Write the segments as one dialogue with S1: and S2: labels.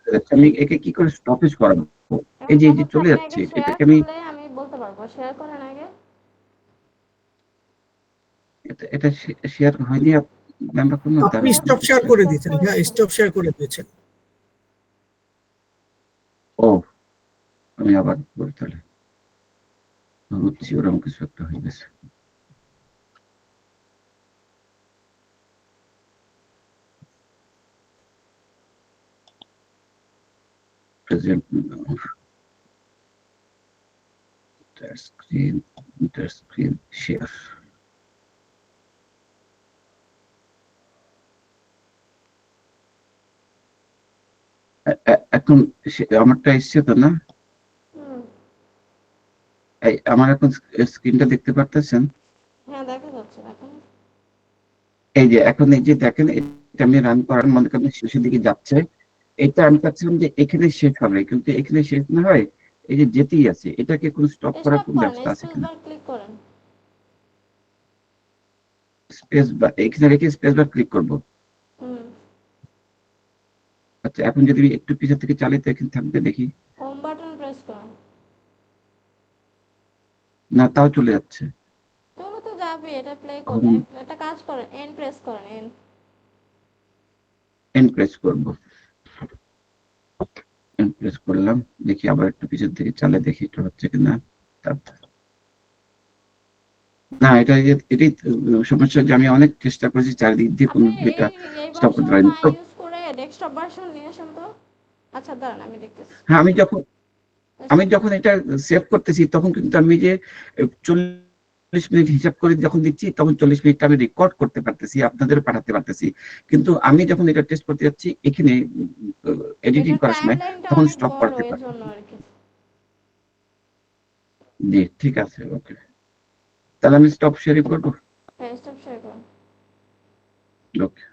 S1: আচ্ছা, আমি একে কি করে স্টপেজ করাবো?
S2: এখন
S1: এই যে
S2: কথা হচ্ছে
S1: চলে
S2: আপনি
S1: যাচ্ছে,
S2: আগে শেয়ার
S1: এটাকে আমি
S2: করলে আমি বলতে পারবো। শেয়ার করেন আগে।
S1: এটা শেয়ার হয়নি ম্যাম এখনো,
S2: আপনি
S1: দাঁড়ান
S3: আপনি
S1: একটু
S3: স্টপ শেয়ার
S1: দেখছি।
S3: করে
S2: স্টপ
S3: দিয়েছেন,
S2: করে
S3: হ্যাঁ
S2: দিয়েছেন।
S3: স্টপ শেয়ার করে দিয়েছেন।
S1: ও, আমি আবার বলি তাহলে, হচ্ছে ওরকম কিছু একটা হয়ে গেছে। Present screen, screen share. এখন আমারটা এসছে তো না?
S2: হুম।
S1: এই আমার এখন স্ক্রিনটা দেখতে পারতেছেন?
S2: হ্যাঁ, দেখা যাচ্ছে এখন।
S1: এই যে এখন এই যে দেখেন, এটা আমি রান করার মনে করেন শেষের দিকে যাচ্ছে। এটা আমি চাচ্ছিলাম যে এখানে শেষ হবে, কিন্তু এখানে শেষ না হয় এই যে যেতেই আছে। এটাকে কোনো স্টপ করার
S2: স্টপ
S1: কোন
S2: করেন,
S1: ব্যবস্থা আছে
S2: স্পেস
S1: কিনা?
S2: বার ক্লিক করেন।
S1: স্পেস বা এখানে রেখে স্পেস বার ক্লিক করবো?
S2: হুম।
S1: আচ্ছা, এখন যদি আমি একটু পিছন থেকে চালাই তো এখানে থাকবে দেখি।
S2: হোম বাটন প্রেস করেন।
S1: না, তাও চলে যাচ্ছে।
S2: চলো তো যাবে, এটা প্লে
S1: হোম,
S2: করলে একটা কাজ করেন, এন প্রেস করেন, এন।
S1: এন্ড প্রেস করবো। এন্ড প্রেস করলাম, দেখি আবার একটু পিছন থেকে চালে দেখি এটা হচ্ছে কিনা। না, এটাই তো সমস্যা, যে আমি অনেক চেষ্টা করেছি চারিদিক দিয়ে, কোনো
S2: আপনি
S1: এটা
S2: এই
S1: স্টপ করতে
S2: ভার্সন
S1: পারিনি
S2: না
S1: তো।
S2: ইউজ করে ডেস্কটপ ভার্সন নিয়ে আসুন তো। আচ্ছা দাঁড়ান, আমি দেখতেছি।
S1: হ্যাঁ, আমি
S2: স্টপ
S1: যখন
S2: করেন।
S1: এটা সেভ করতেছি তখন কিন্তু আমি যে 40 মিনিট হিসাব করে যখন দিচ্ছি, তখন 40 মিনিটটা আমি রেকর্ড করতে পারতেছি, আপনাদের পাঠাতে পারতেছি। কিন্তু আমি যখন এটা টেস্ট করতে যাচ্ছি এখানে এডিটিং
S2: এটার
S1: করার
S2: টাইম
S1: সময়,
S2: লাইনটা
S1: তখন
S2: অনেক
S1: স্টপ
S2: বড়,
S1: করতে
S2: এর
S1: পারছি।
S2: জন্য আর কি।
S1: জি, ঠিক আছে, ওকে। তাহলে আমি স্টপ শেয়ারিং করবো।
S2: হ্যাঁ, স্টপ শেয়ার করুন।
S1: ওকে।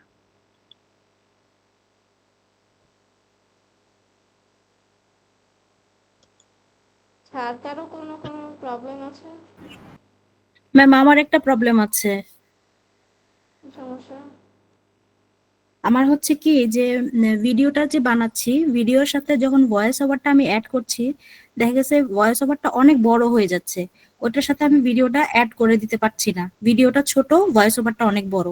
S2: আর কারো কোনো কোনো প্রবলেম আছে?
S4: ম্যাম আমার একটা প্রবলেম আছে।
S2: কি সমস্যা?
S4: আমার হচ্ছে কি যে ভিডিওটা যে বানাচ্ছি, ভিডিওর সাথে যখন ভয়েস ওভারটা আমি অ্যাড করছি, দেখা গেছে ভয়েস ওভারটা অনেক বড় হয়ে যাচ্ছে। ওটার সাথে আমি ভিডিওটা অ্যাড করে দিতে পারছি না। ভিডিওটা ছোট, ভয়েস ওভারটা অনেক বড়।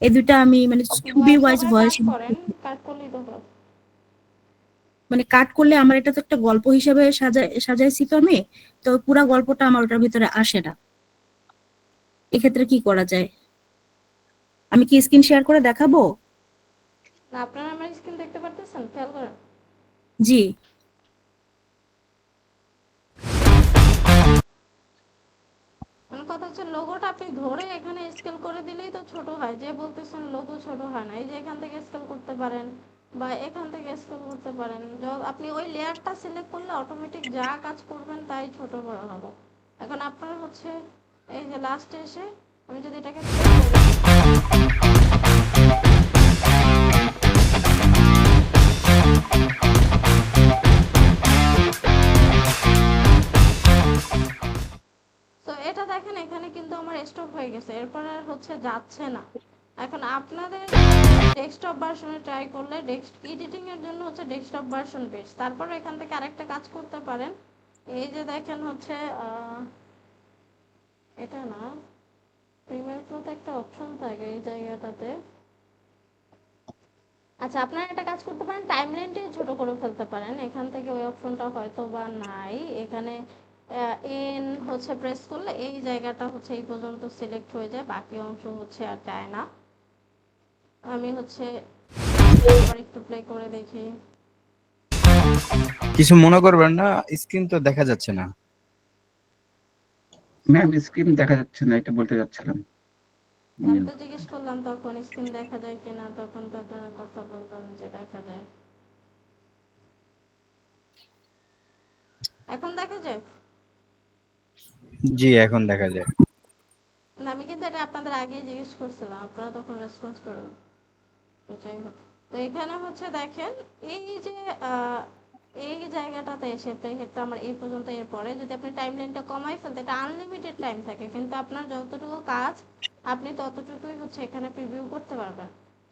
S4: এই দুইটা আমি মানে
S2: আপনি
S4: ছবি
S2: ভয়েস
S4: ওয়াইজ
S2: ওভার
S4: ভয়েস
S2: কাট করেন, কাট করলেই তো হবে।
S4: মানে কাট করলে আমার এটা তো একটা গল্প হিসেবে সাজাইছি তো আমি, তো পুরা গল্পটা আমার ওটার ভিতরে আসে না। এক্ষেত্রে কি করা যায়? আমি কি স্ক্রিন শেয়ার করে দেখাবো?
S2: না, আপনারা আমার স্ক্রিন দেখতে পারতেছেন? খেয়াল করেন।
S4: জি।
S2: মানে কথা হচ্ছে লোগোটা আপনি ধরে এখানে স্কেল করে দিলেই তো ছোট হয়। যে বলতেছেন লোগো ছোট হয় না, এই যে এখান থেকে স্কেল করতে পারেন বা এখান থেকে স্কেল করতে পারেন। আপনি ওই লেয়ারটা সিলেক্ট করলে অটোমেটিক যা কাজ করবেন তাই ছোট বড় হবে। এখন আপনার হচ্ছে এই যে লাস্টে এসে আমি যদি এটাকে প্লে করি, তো এটা দেখেন এখানে কিন্তু আমার স্টপ হয়ে গেছে, এরপর আর হচ্ছে যাচ্ছে না। এখন আপনাদের ডেস্কটপ ভার্সনে ট্রাই করলে এডিটিং এর জন্য হচ্ছে ডেস্কটপ ভার্সন বেস্ট। তারপর এখান থেকে আরেকটা কাজ করতে পারেন। এই যে দেখেন হচ্ছে এটা না, প্রিমিয়ার প্রোতে একটা অপশন থাকে এই জায়গাটাতে। আচ্ছা, আপনারা একটা কাজ করতে পারেন, টাইমলাইনটাই ছোট করে ফেলতে পারেন। এখান থেকে ওই অপশনটা হয়তো বা নাই এখানে। এন হচ্ছে প্রেস করলে এই জায়গাটা হচ্ছে এই পর্যন্ত সিলেক্ট হয়ে যায়, বাকি অংশ হচ্ছে আর যায় না। আমি হচ্ছে আবার একটু প্লে করে দেখি।
S5: কিছু মনে করবেন না, স্ক্রিন তো দেখা যাচ্ছে না।
S1: ম্যাম স্ক্রিন দেখা যাচ্ছে না, এটা বলতে যাচ্ছিলাম।
S2: আমি তো জিজ্ঞেস করলাম তখন স্ক্রিন দেখা যায় কিনা, তখন তো আপনারা কথা বললাম যে দেখা যায়। এখন দেখা যায়?
S5: জি, এখন দেখা যায়।
S2: না, আমি কিন্তু এটা আপনাদের আগেই জিজ্ঞেস করছিলাম, আপনারা তখন রেসপন্স করুন। তো যাই হোক, তো এখানে হচ্ছে দেখেন এই যে আহ, এই জায়গাটাতে এসে প্লে হেডটা আমার এই পর্যন্ত, এরপরে যদি আপনি টাইম লাইনটা কমাই ফেলতে, এটা আনলিমিটেড টাইম থাকে, কিন্তু আপনার যতটুকু কাজ আপনি ততটুকুই হচ্ছে এখানে প্রিভিউ করতে পারবেন।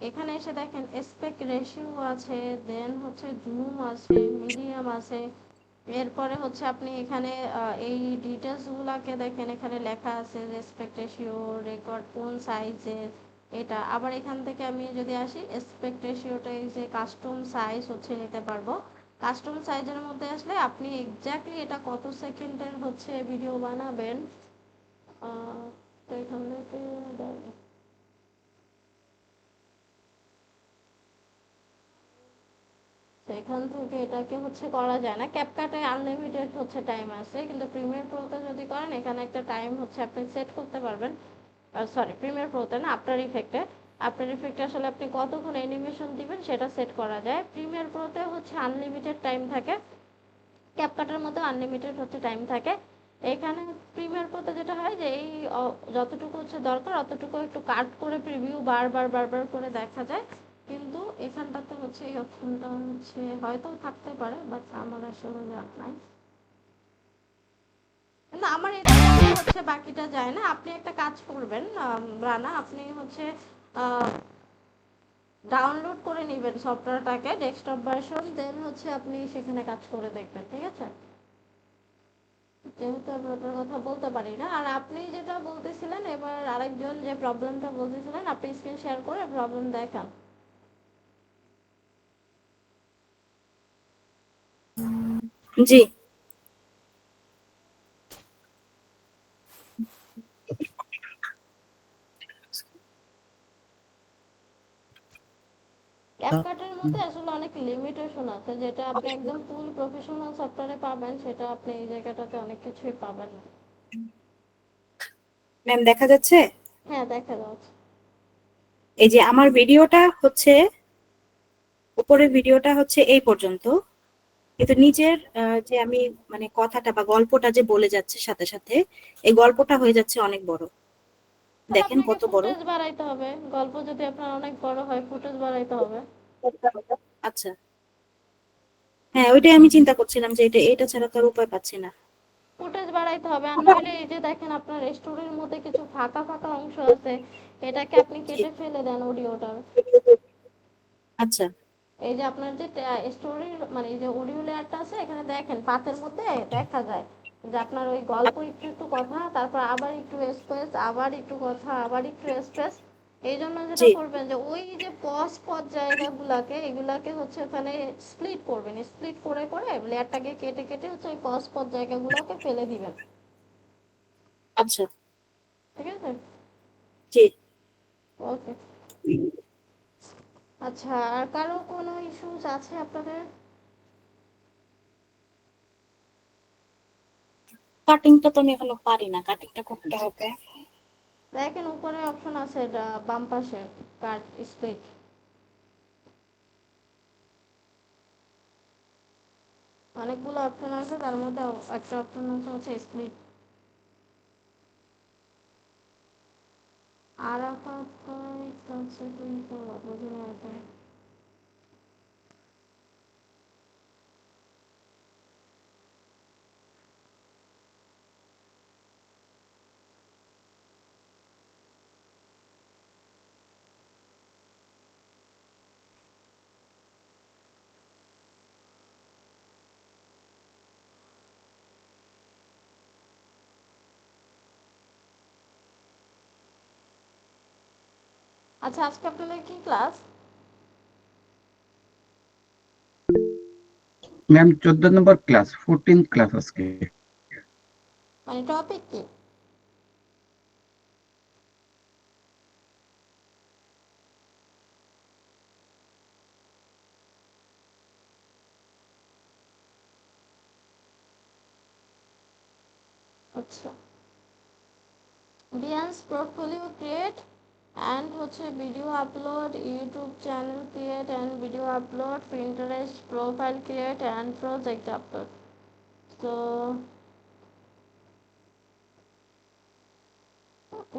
S2: এখানে এসে দেখেন এসপেক্ট রেশিও আছে, দেন হচ্ছে জুম আছে, মিডিয়াম আছে। এরপরে হচ্ছে আপনি এখানে এই ডিটেলস গুলাকে দেখেন, এখানে লেখা আছে রেসপেক্ট রেশিও, রেকর্ড কোন সাইজের এটা। আবার এখান থেকে আমি যদি আসি এসপেক্ট রেশিওটা, এই যে কাস্টম সাইজ হচ্ছে নিতে পারবো। কাস্টম সাইজের মধ্যে আসলে আপনি এক্স্যাক্টলি এটা কত সেকেন্ডের হচ্ছে ভিডিও বানাবেন, তো এখান থেকে তো এখান থেকে এটাকে হচ্ছে করা যায় না। ক্যাপকাটে আনলিমিটেড হচ্ছে টাইম আছে, কিন্তু প্রিমিয়ার প্রোতে যদি করেন এখানে একটা টাইম হচ্ছে আপনি সেট করতে পারবেন। সরি, প্রিমিয়ার প্রোতে না, আফটার ইফেক্টে আসলে আপনি কতক্ষণ অ্যানিমেশন দিবেন সেটা সেট করা যায়। প্রিমিয়ার প্রোতে হচ্ছে আনলিমিটেড টাইম থাকে, ক্যাপকাটের মধ্যে আনলিমিটেড হচ্ছে টাইম থাকে। এখানে প্রিমিয়ার প্রোতে যেটা হয় যে এই যতটুকু হচ্ছে দরকার অতটুকু একটু কাট করে প্রিভিউ বারবার বারবার করে দেখা যায়। কিন্তু এখানটাতে হচ্ছে এই অপশনটা হচ্ছে হয়তো থাকতে পারে, বাট আমার আসলে জানা নাই। কিন্তু আমার এটা হচ্ছে বাকিটা যায় না। আপনি একটা কাজ করবেন রানা, আপনি হচ্ছে ডাউনলোড করে নেবেন সফটওয়্যারটাকে, ডেস্কটপ ভার্সন, দেন হচ্ছে আপনি সেখানে কাজ করে দেখবেন, ঠিক আছে? যেহেতু আমি ওটার কথা বলতে পারি না। আর আপনি যেটা বলতেছিলেন, এবার আরেকজন যে প্রবলেমটা বলতেছিলেন, আপনি স্ক্রিন শেয়ার করে প্রবলেম দেখান।
S4: জি।
S2: ক্যাপকাটের মধ্যে আসলে অনেক লিমিটেশন আছে, যেটা আপনি একদম ফুল প্রফেশনাল সফটওয়্যারে পাবেন সেটা আপনি এই জায়গাটাতে অনেক কিছুই পাবেন না।
S4: ম্যাম দেখা যাচ্ছে?
S2: হ্যাঁ, দেখা যাচ্ছে।
S4: এই যে আমার ভিডিওটা হচ্ছে, উপরের ভিডিওটা হচ্ছে এই পর্যন্ত, কিন্তু নিচের যে আমি মানে কথাটা বা গল্পটা যে বলে যাচ্ছে সাথে সাথে, এই গল্পটা হয়ে যাচ্ছে অনেক বড়।
S2: তাহলে
S4: দেখেন
S2: আপনাকে
S4: কত বড়।
S2: ফুটেজ বাড়াইতে হবে। গল্প যদি আপনার অনেক বড় হয়, ফুটেজ বাড়াইতে হবে।
S4: আচ্ছা, হ্যাঁ ওইটাই আমি চিন্তা করছিলাম যে এটা ছাড়া তো আর উপায় পাচ্ছি না।
S2: ফুটেজ বাড়াইতে হবে, আর নইলে এই যে দেখেন আপনার স্টোরির মধ্যে কিছু ফাঁকা ফাঁকা অংশ আছে, এটাকে আপনি
S4: জি।
S2: কেটে ফেলে দেন অডিওটা।
S4: আচ্ছা।
S2: এই যে আপনার যে স্টোরির মানে এই যে অডিও লেয়ারটা আছে, এখানে দেখেন পাতের মধ্যে দেখা যায় যে আপনার ওই গল্প একটু একটু কথা, তারপর আবার একটু স্পেস, আবার একটু কথা, আবার একটু স্পেস। এই জন্য যেটা
S4: জি।
S2: করবেন যে ওই যে পজ জায়গাগুলাকে এগুলাকে হচ্ছে ওখানে স্প্লিট করবেন, স্প্লিট করে করে লেয়ারটাকে কেটে কেটে হচ্ছে ওই পজ জায়গাগুলোকে ফেলে দিবেন,
S4: আচ্ছা।
S2: ঠিক আছে?
S4: জি।
S2: ওকে। আচ্ছা, আর কারো কোনো ইস্যুস আছে আপনাদের?
S4: কাটিংটা তো আমি এখনো পারি না, কাটিংটা করতে হবে।
S2: দেখেন উপরে অপশন আছে, এটা বাম পাশে, কাট স্প্লিট। অনেকগুলো অপশন আছে, তার মধ্যে একটা অপশন আছে হচ্ছে স্প্লিট। আরাফাত ভাই কাছে কিন্তু বুঝে না এটা। আচ্ছা, আজকে আপনাদের কি ক্লাস?
S1: ম্যাম 14 নম্বর ক্লাস, 14 ক্লাস আজকে।
S2: মানে টপিক কি? আচ্ছা, বিয়ান্স পোর্টফোলিও ক্রিয়েট অ্যান্ড হচ্ছে video upload, YouTube channel create and video upload, Pinterest profile create and project upload. তো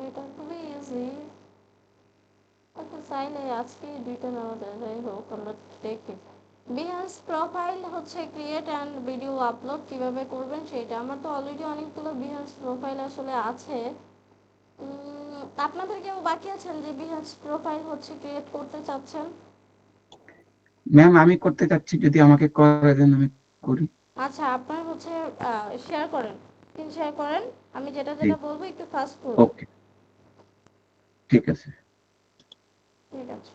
S2: এটা খুবই ইজি। আচ্ছা, চাইলে আজকে দুইটা নেওয়া যায়, যাই হোক আমরা দেখি। বিহান্স প্রোফাইল হচ্ছে ক্রিয়েট অ্যান্ড ভিডিও আপলোড কিভাবে করবেন সেটা। আমার তো অলরেডি অনেকগুলো বিহান্স প্রোফাইল আসলে আছে। তা আপনাদের কেউ বাকি আছেন যে বিহাজ প্রোফাইল হচ্ছে ক্রিয়েট করতে চাচ্ছেন?
S1: ম্যাম আমি করতে চাচ্ছি, যদি আমাকে করে দেন আমি করি।
S2: আচ্ছা, আপনার হচ্ছে শেয়ার করেন, স্ক্রিন শেয়ার করেন। আমি যেটা
S1: জি,
S2: যেটা বলবো একটু ফাস্ট বলবেন।
S1: ওকে, ঠিক আছে।
S2: ঠিক আছে।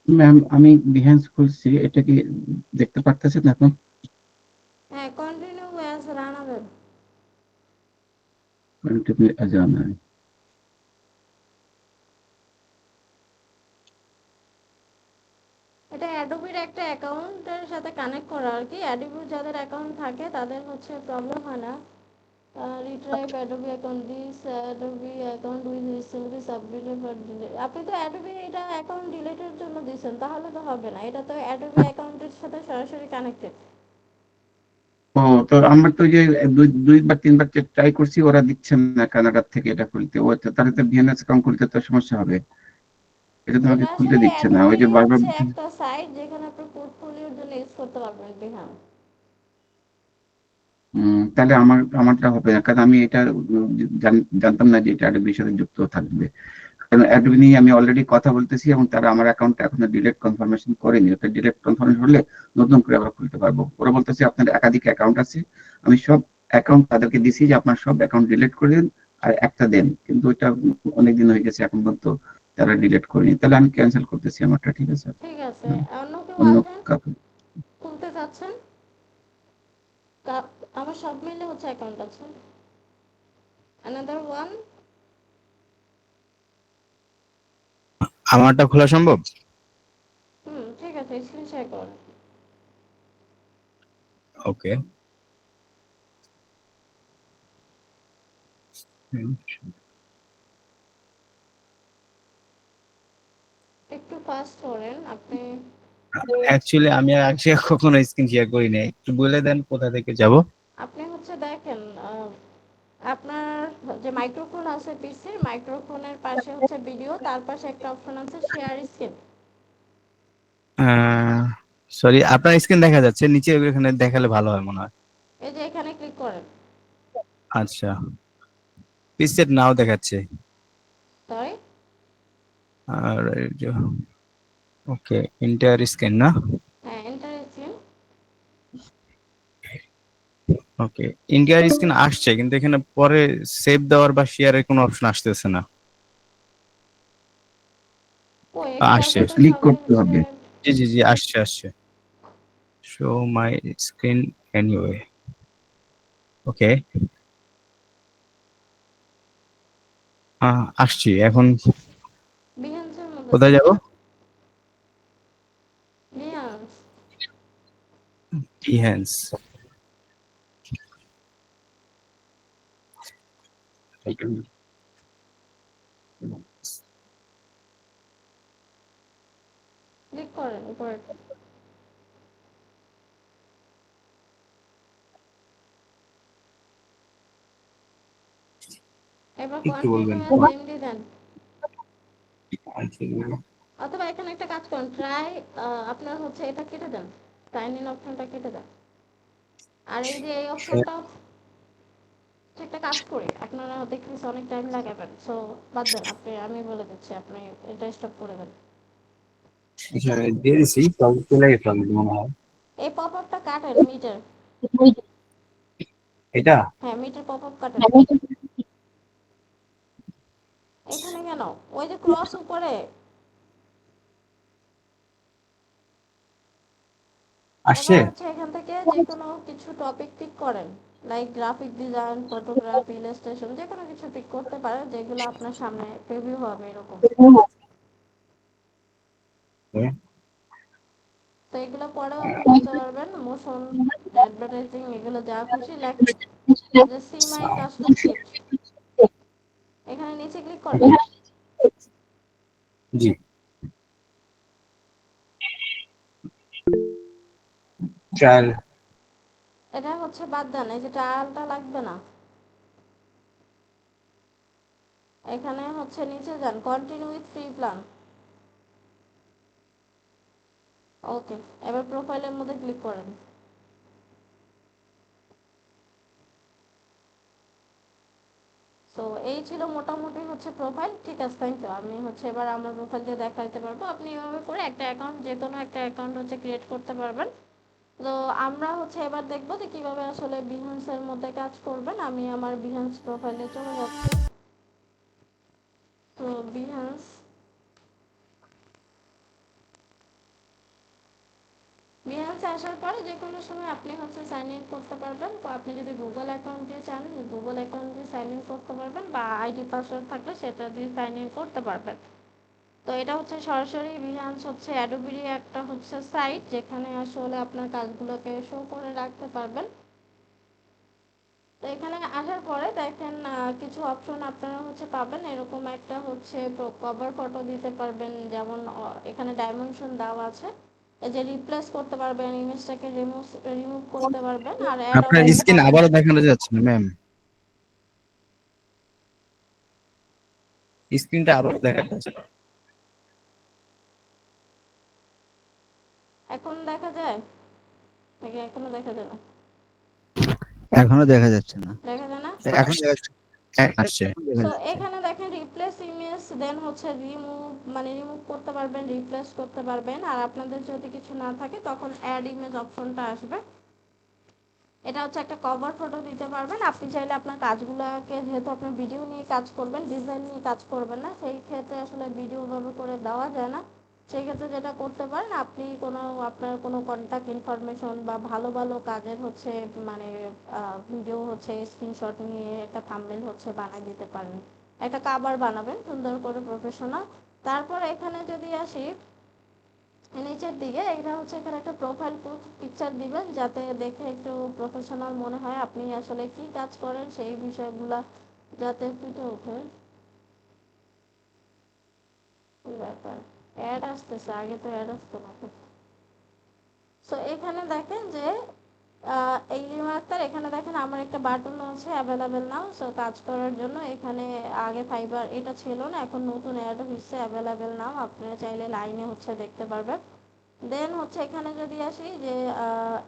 S1: ম্যাম আমি বিহেন্স খুলছি, এটা কি দেখতে পারতেছেন এখন?
S2: হ্যাঁ, কন্টিনিউ অ্যাজ রানাবেল।
S1: কন্টিনিউ জানা।
S2: এটা অ্যাডোবির একটা অ্যাকাউন্টের সাথে কানেক্ট করা আর কি। অ্যাডোবির যাদের অ্যাকাউন্ট থাকে তাদের হচ্ছে প্রবলেম হয় না। Retrieve Adobe account, this Adobe account will recently submitted for delete. আপনি তো অ্যাডোবি এটা অ্যাকাউন্ট ডিলিটের জন্য দিয়েছেন, তাহলে তো হবে না। এটা তো অ্যাডোবি অ্যাকাউন্টের সাথে সরাসরি কানেক্টেড।
S1: ও, তো আমার তো যে দুইবার তিনবার ট্রাই করছি, ওরা দিচ্ছে না কানাডার থেকে এটা খুলতে। ও তো তাহলে তো বিএনএস অ্যাকাউন্ট খুলতে তো সমস্যা হবে, এটা তো আমাকে
S2: এটা
S1: খুলতে
S2: আসলে
S1: দিচ্ছে না, ওই
S2: অ্যাডোবি
S1: যে বারবার।
S2: হচ্ছে একটা সাইট যেখানে আপনি পোর্টফোলিওর জন্য ইউজ করতে পারবেন বিহান।
S1: তাহলে আমারটা হবে না, কারণ আমি এটা জানতাম না যে এটা অ্যাডোবির সাথে যুক্ত থাকবে। কারণ অ্যাডোবি নিয়ে আমি অলরেডি কথা বলতেছি, এবং তারা আমার অ্যাকাউন্টটা এখনো ডিলিট কনফার্মেশন করেনি। ওটা ডিলিট কনফার্মেশন হলে নতুন করে আবার খুলতে পারবো। ওরা বলতেছে আপনার একাধিক অ্যাকাউন্ট আছে। আমি সব অ্যাকাউন্ট তাদেরকে দিছি যে আপনার সব অ্যাকাউন্ট ডিলিট করে দিন আর একটা দেন, কিন্তু ওইটা অনেকদিন হয়ে গেছে এখন পর্যন্ত তারা ডিলিট করেনি। তাহলে আমি ক্যান্সেল করতেছি আমারটা, ঠিক আছে?
S2: ঠিক আছে।
S1: হুম,
S2: অন্য কেউ
S1: অন্য
S2: আছেন
S1: কাউকে।
S2: খুলতে চাচ্ছেন? আমার সব মিলে হচ্ছে অ্যাকাউন্ট আছে। Another one.
S5: আমারটা খোলা সম্ভব?
S2: ঠিক আছে, স্ক্রিন শেয়ার করেন।
S5: ওকে।
S2: একটু ফাস্ট করেন আপনি।
S5: অ্যাকচুয়ালি আমি আগে কখনো স্ক্রিন শেয়ার করি নাই, একটু বলে দেন কোথা থেকে যাব?
S2: আপনি হচ্ছে দেখেন, আপনার যে মাইক্রোফোন আছে পিসির, মাইক্রোফোনের পাশে হচ্ছে ভিডিও, তার পাশে একটা অপশন আছে শেয়ার স্ক্রিন।
S5: সরি, আপনার স্ক্রিন দেখা যাচ্ছে নিচে, এখানে দেখালে ভালো হয় মনে হয়।
S2: এই যে এখানে ক্লিক করেন।
S5: আচ্ছা, পিসেট নাও দেখাচ্ছে।
S2: সরি।
S5: আর ওকে, ইন্টার স্ক্রিন না?
S2: হ্যাঁ, এন্টার স্ক্রিন।
S5: ওকে, ইন্টার স্ক্রিন আসছে, কিন্তু এখানে পরে সেভ দেওয়ার বা শেয়ারের কোনো অপশন আসতেছে না।
S2: ও, এখানে
S5: আসছে,
S2: আপনি তো
S1: ক্লিক
S2: সবই
S1: করতে
S2: হচ্ছে।
S1: হবে।
S5: জি জি জি, আসছে আসছে। Show my screen anyway. Okay, আসছি এখন।
S2: বিহান্সের মধ্যে
S5: কোথায়
S2: যান।
S5: যাব?
S2: বিহান্স।
S5: ইহেন্স।
S2: ক্লিক করেন উপরে। এবার
S5: একটু বলবেন?
S2: কন্টিনিউ অ্যাজ এমডি দেন। অথবা এখানে একটা কাজ করুন, ট্রাই, আপনার হচ্ছে এটা কেটে দেন, সাইন ইন অপশনটা কেটে দেন। আর এই যে এই অপশনটা একটা কাজ করি, আপনারা দেখতেছি অনেক টাইম লাগাবেন, সো বাদ দেন। আমি বলে দিচ্ছি, আপনি এটা স্টপ করে দেন।
S5: আচ্ছা, দিয়ে দিছি, তাহলে চলে গেছে আমার মনে হয়।
S2: এই পপ আপটা কাটেন মিটার।
S5: এটা
S2: হ্যাঁ, মিটার পপ আপ কাটেন। এখানে কেন? ওই যে ক্রস উপরে।
S5: আসছে।
S2: এবার হচ্ছে এখান থেকে যে কোনো কিছু টপিক পিক করেন, like graphic design, photography, illustration, যে কোনো কিছু পিক করতে পারেন যেগুলো আপনার সামনে প্রিভিউ হবে এরকম। তো এগুলো পরেও আপনি বলতে পারবেন মোশন, অ্যাডভার্টাইজিং, এগুলো যা খুশি লেখেন যে সি মাই কাস্টম শিট, এখানে নিচে ক্লিক করেন।
S5: জি ট্রায়াল
S2: এটা হচ্ছে বাদ দেন, এই যে ট্রায়ালটা লাগবে না, এখানে হচ্ছে নিচে যান, কন্টিনিউ উইথ ফ্রি প্ল্যান। ওকে, এবার প্রোফাইলের মধ্যে ক্লিক করেন। তো এই ছিল মোটামুটি হচ্ছে প্রোফাইল। ঠিক আছে, থ্যাংক ইউ। আমি হচ্ছে এবার আমার প্রোফাইল দিয়ে দেখাইতে পারবো। আপনি এভাবে করে একটা অ্যাকাউন্ট, যে কোনো একটা অ্যাকাউন্ট হচ্ছে ক্রিয়েট করতে পারবেন। তো আমরা হচ্ছে এবার দেখবো যে কিভাবে আসলে বিহান্সের মধ্যে কাজ করবেন। আমি আমার বিহান্স প্রোফাইলে চলে যাচ্ছি। তো বিহান্স, বিহান্সে আসার পরে যে কোনো সময় আপনি হচ্ছে সাইন ইন করতে পারবেন। তো আপনি যদি গুগল অ্যাকাউন্ট দিয়ে চান, গুগল অ্যাকাউন্ট দিয়ে সাইন ইন করতে পারবেন, বা আইডি পাসওয়ার্ড থাকলে সেটা দিয়ে সাইন ইন করতে পারবেন। তো এটা হচ্ছে সরাসরি বিহান্স হচ্ছে অ্যাডোবির একটা হচ্ছে সাইট, যেখানে আসলে আপনার কাজগুলোকে শো করে রাখতে পারবেন। তো এখানে আসার পরে দেখেন কিছু অপশন আপনারা হচ্ছে পাবেন, এরকম একটা হচ্ছে কভার ফটো দিতে পারবেন, যেমন এখানে ডাইমেনশন দেওয়া আছে। এই যে রিপ্লেস করতে পারবেন, ইমেজটাকে রিমুভ করতে পারবেন, আর অ্যাড
S5: আপনার স্ক্রিন আবারও দেখানো যাচ্ছে না ম্যাম, স্ক্রিনটা আবারও দেখা যাচ্ছে না।
S2: এখন দেখা যায় নাকি এখনো দেখা যায় না?
S3: এখনো দেখা যাচ্ছে না।
S2: দেখা যায় না।
S3: এখন দেখা যাচ্ছে।
S5: আসছে
S3: দেখা
S2: সো
S3: যাচ্ছে।
S2: এখানে দেখেন রিপ্লেস ইমেজ, দেন হচ্ছে রিমুভ, মানে রিমুভ করতে পারবেন, রিপ্লেস করতে পারবেন, আর আপনাদের যদি কিছু না থাকে তখন অ্যাড ইমেজ অপশনটা আসবে। এটা হচ্ছে একটা কভার ফটো দিতে পারবেন। আপনি চাইলে আপনার কাজগুলোকে, যেহেতু আপনি ভিডিও নিয়ে কাজ করবেন, ডিজাইন নিয়ে কাজ করবেন না, সেই ক্ষেত্রে আসলে ভিডিও ভাবে করে দেওয়া যায় না। সেই ক্ষেত্রে যেটা করতে পারেন, আপনি কোনো আপনার কোনো কন্ট্যাক্ট ইনফরমেশন বা ভালো ভালো কাজের হচ্ছে মানে ভিডিও হচ্ছে স্ক্রিনশট নিয়ে একটা থাম্বনেল হচ্ছে বানিয়ে দিতে পারেন। একটা কভার বানাবেন সুন্দর করে প্রফেশনাল। তারপর এখানে যদি আসি নিচের দিকে, এটা হচ্ছে এখানে একটা প্রোফাইল পিকচার দিবেন, যাতে দেখে একটু প্রফেশনাল মনে হয়, আপনি আসলে কি কাজ করেন সেই বিষয়গুলা যাতে ফুটে ওঠে। কি ব্যাপার, অ্যাড আসতেছে, আগে তো অ্যাড আসতো না। সো এখানে দেখেন যে এই রিমার্কটার এখানে দেখেন আমার একটা বাটন আছে অ্যাভেলেবেল নাও, সো কাজ করার জন্য। এখানে আগে ফাইবার এটা ছিল না, এখন নতুন অ্যাড হচ্ছে অ্যাভেলেবেল নাও, আপনারা চাইলে লাইনে হচ্ছে দেখতে পারবেন। দেন হচ্ছে এখানে যদি আসি যে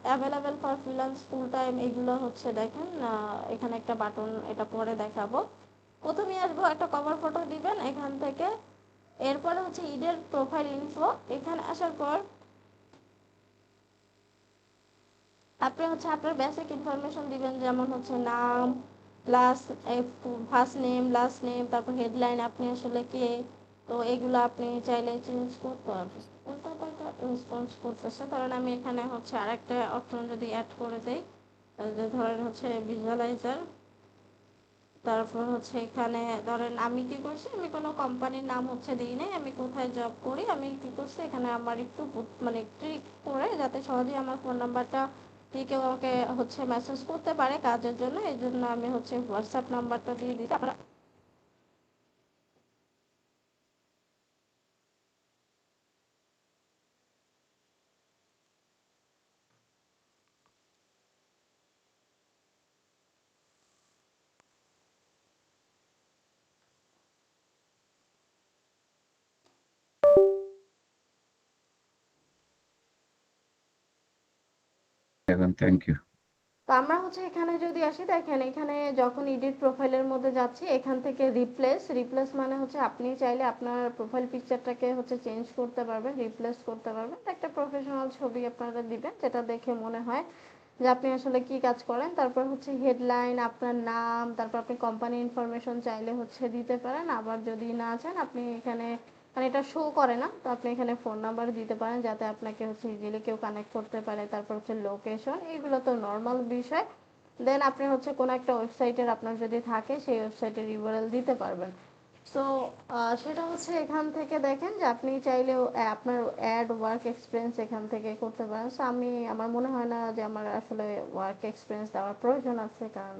S2: available for freelance full time, এগুলো হচ্ছে দেখেন এখানে একটা বাটন, এটা পরে দেখাবো। প্রথমেই আসবো, একটা কভার ফটো দিবেন এখান থেকে। এরপরে হচ্ছে ইডের প্রোফাইল ইনফো, এখানে আসার পর আপনি হচ্ছে আপনার বেসিক ইনফরমেশন দিবেন, যেমন হচ্ছে নাম, last, first name, last name, তারপর হেডলাইন, আপনি আসলে কে। তো এগুলো আপনি চাইলে চেঞ্জ করতে পারবেন। উল্টা পাল্টা রেসপন্স করতেছে, কারণ আমি এখানে হচ্ছে আরেকটা অপশন যদি অ্যাড করে দেই, যে ধরেন হচ্ছে ভিজুয়ালাইজার, তারপর হচ্ছে এখানে ধরেন আমি কি করছি, আমি কোনো কোম্পানির নাম হচ্ছে দিই নাই, আমি কোথায় জব করি, আমি কি করছি এখানে আমার একটু মানে ক্লিক করে, যাতে সহজেই আমার ফোন নাম্বারটা কেউ আমাকে হচ্ছে মেসেজ করতে পারে কাজের জন্য, এই জন্য আমি হচ্ছে হোয়াটসঅ্যাপ নাম্বারটা দিয়ে দিই। আমরা
S1: এখন থ্যাংক ইউ।
S2: তো আমরা হচ্ছে এখানে যদি আসি, দেখেন এখানে যখন এডিট প্রোফাইলের মধ্যে যাচ্ছি, এখান থেকে রিপ্লেস মানে হচ্ছে আপনি চাইলে আপনার প্রোফাইল পিকচারটাকে হচ্ছে চেঞ্জ করতে পারবেন, রিপ্লেস করতে পারবেন। একটা প্রফেশনাল ছবি আপনারা দিবেন, যেটা দেখে মনে হয় যে আপনি আসলে কি কাজ করেন। তারপর হচ্ছে হেডলাইন, আপনার নাম, তারপর আপনি কোম্পানি ইনফরমেশন চাইলে হচ্ছে দিতে পারেন। আবার যদি না চান, আপনি এখানে, মানে এটা শো করে না, তো আপনি এখানে ফোন নাম্বার দিতে পারেন, যাতে আপনাকে হচ্ছে ইজিলি কেউ কানেক্ট করতে পারে। তারপর হচ্ছে লোকেশন, এগুলো তো নর্মাল বিষয়। দেন আপনি হচ্ছে কোনো একটা ওয়েবসাইটের আপনার যদি থাকে, সেই ওয়েবসাইটের ইউআরএল দিতে পারবেন। সো সেটা হচ্ছে এখান থেকে দেখেন যে আপনি চাইলেও আপনার অ্যাড ওয়ার্ক এক্সপিরিয়েন্স এখান থেকে করতে পারেন। সো আমার মনে হয় না যে আমার আসলে ওয়ার্ক এক্সপিরিয়েন্স দেওয়ার প্রয়োজন আছে, কারণ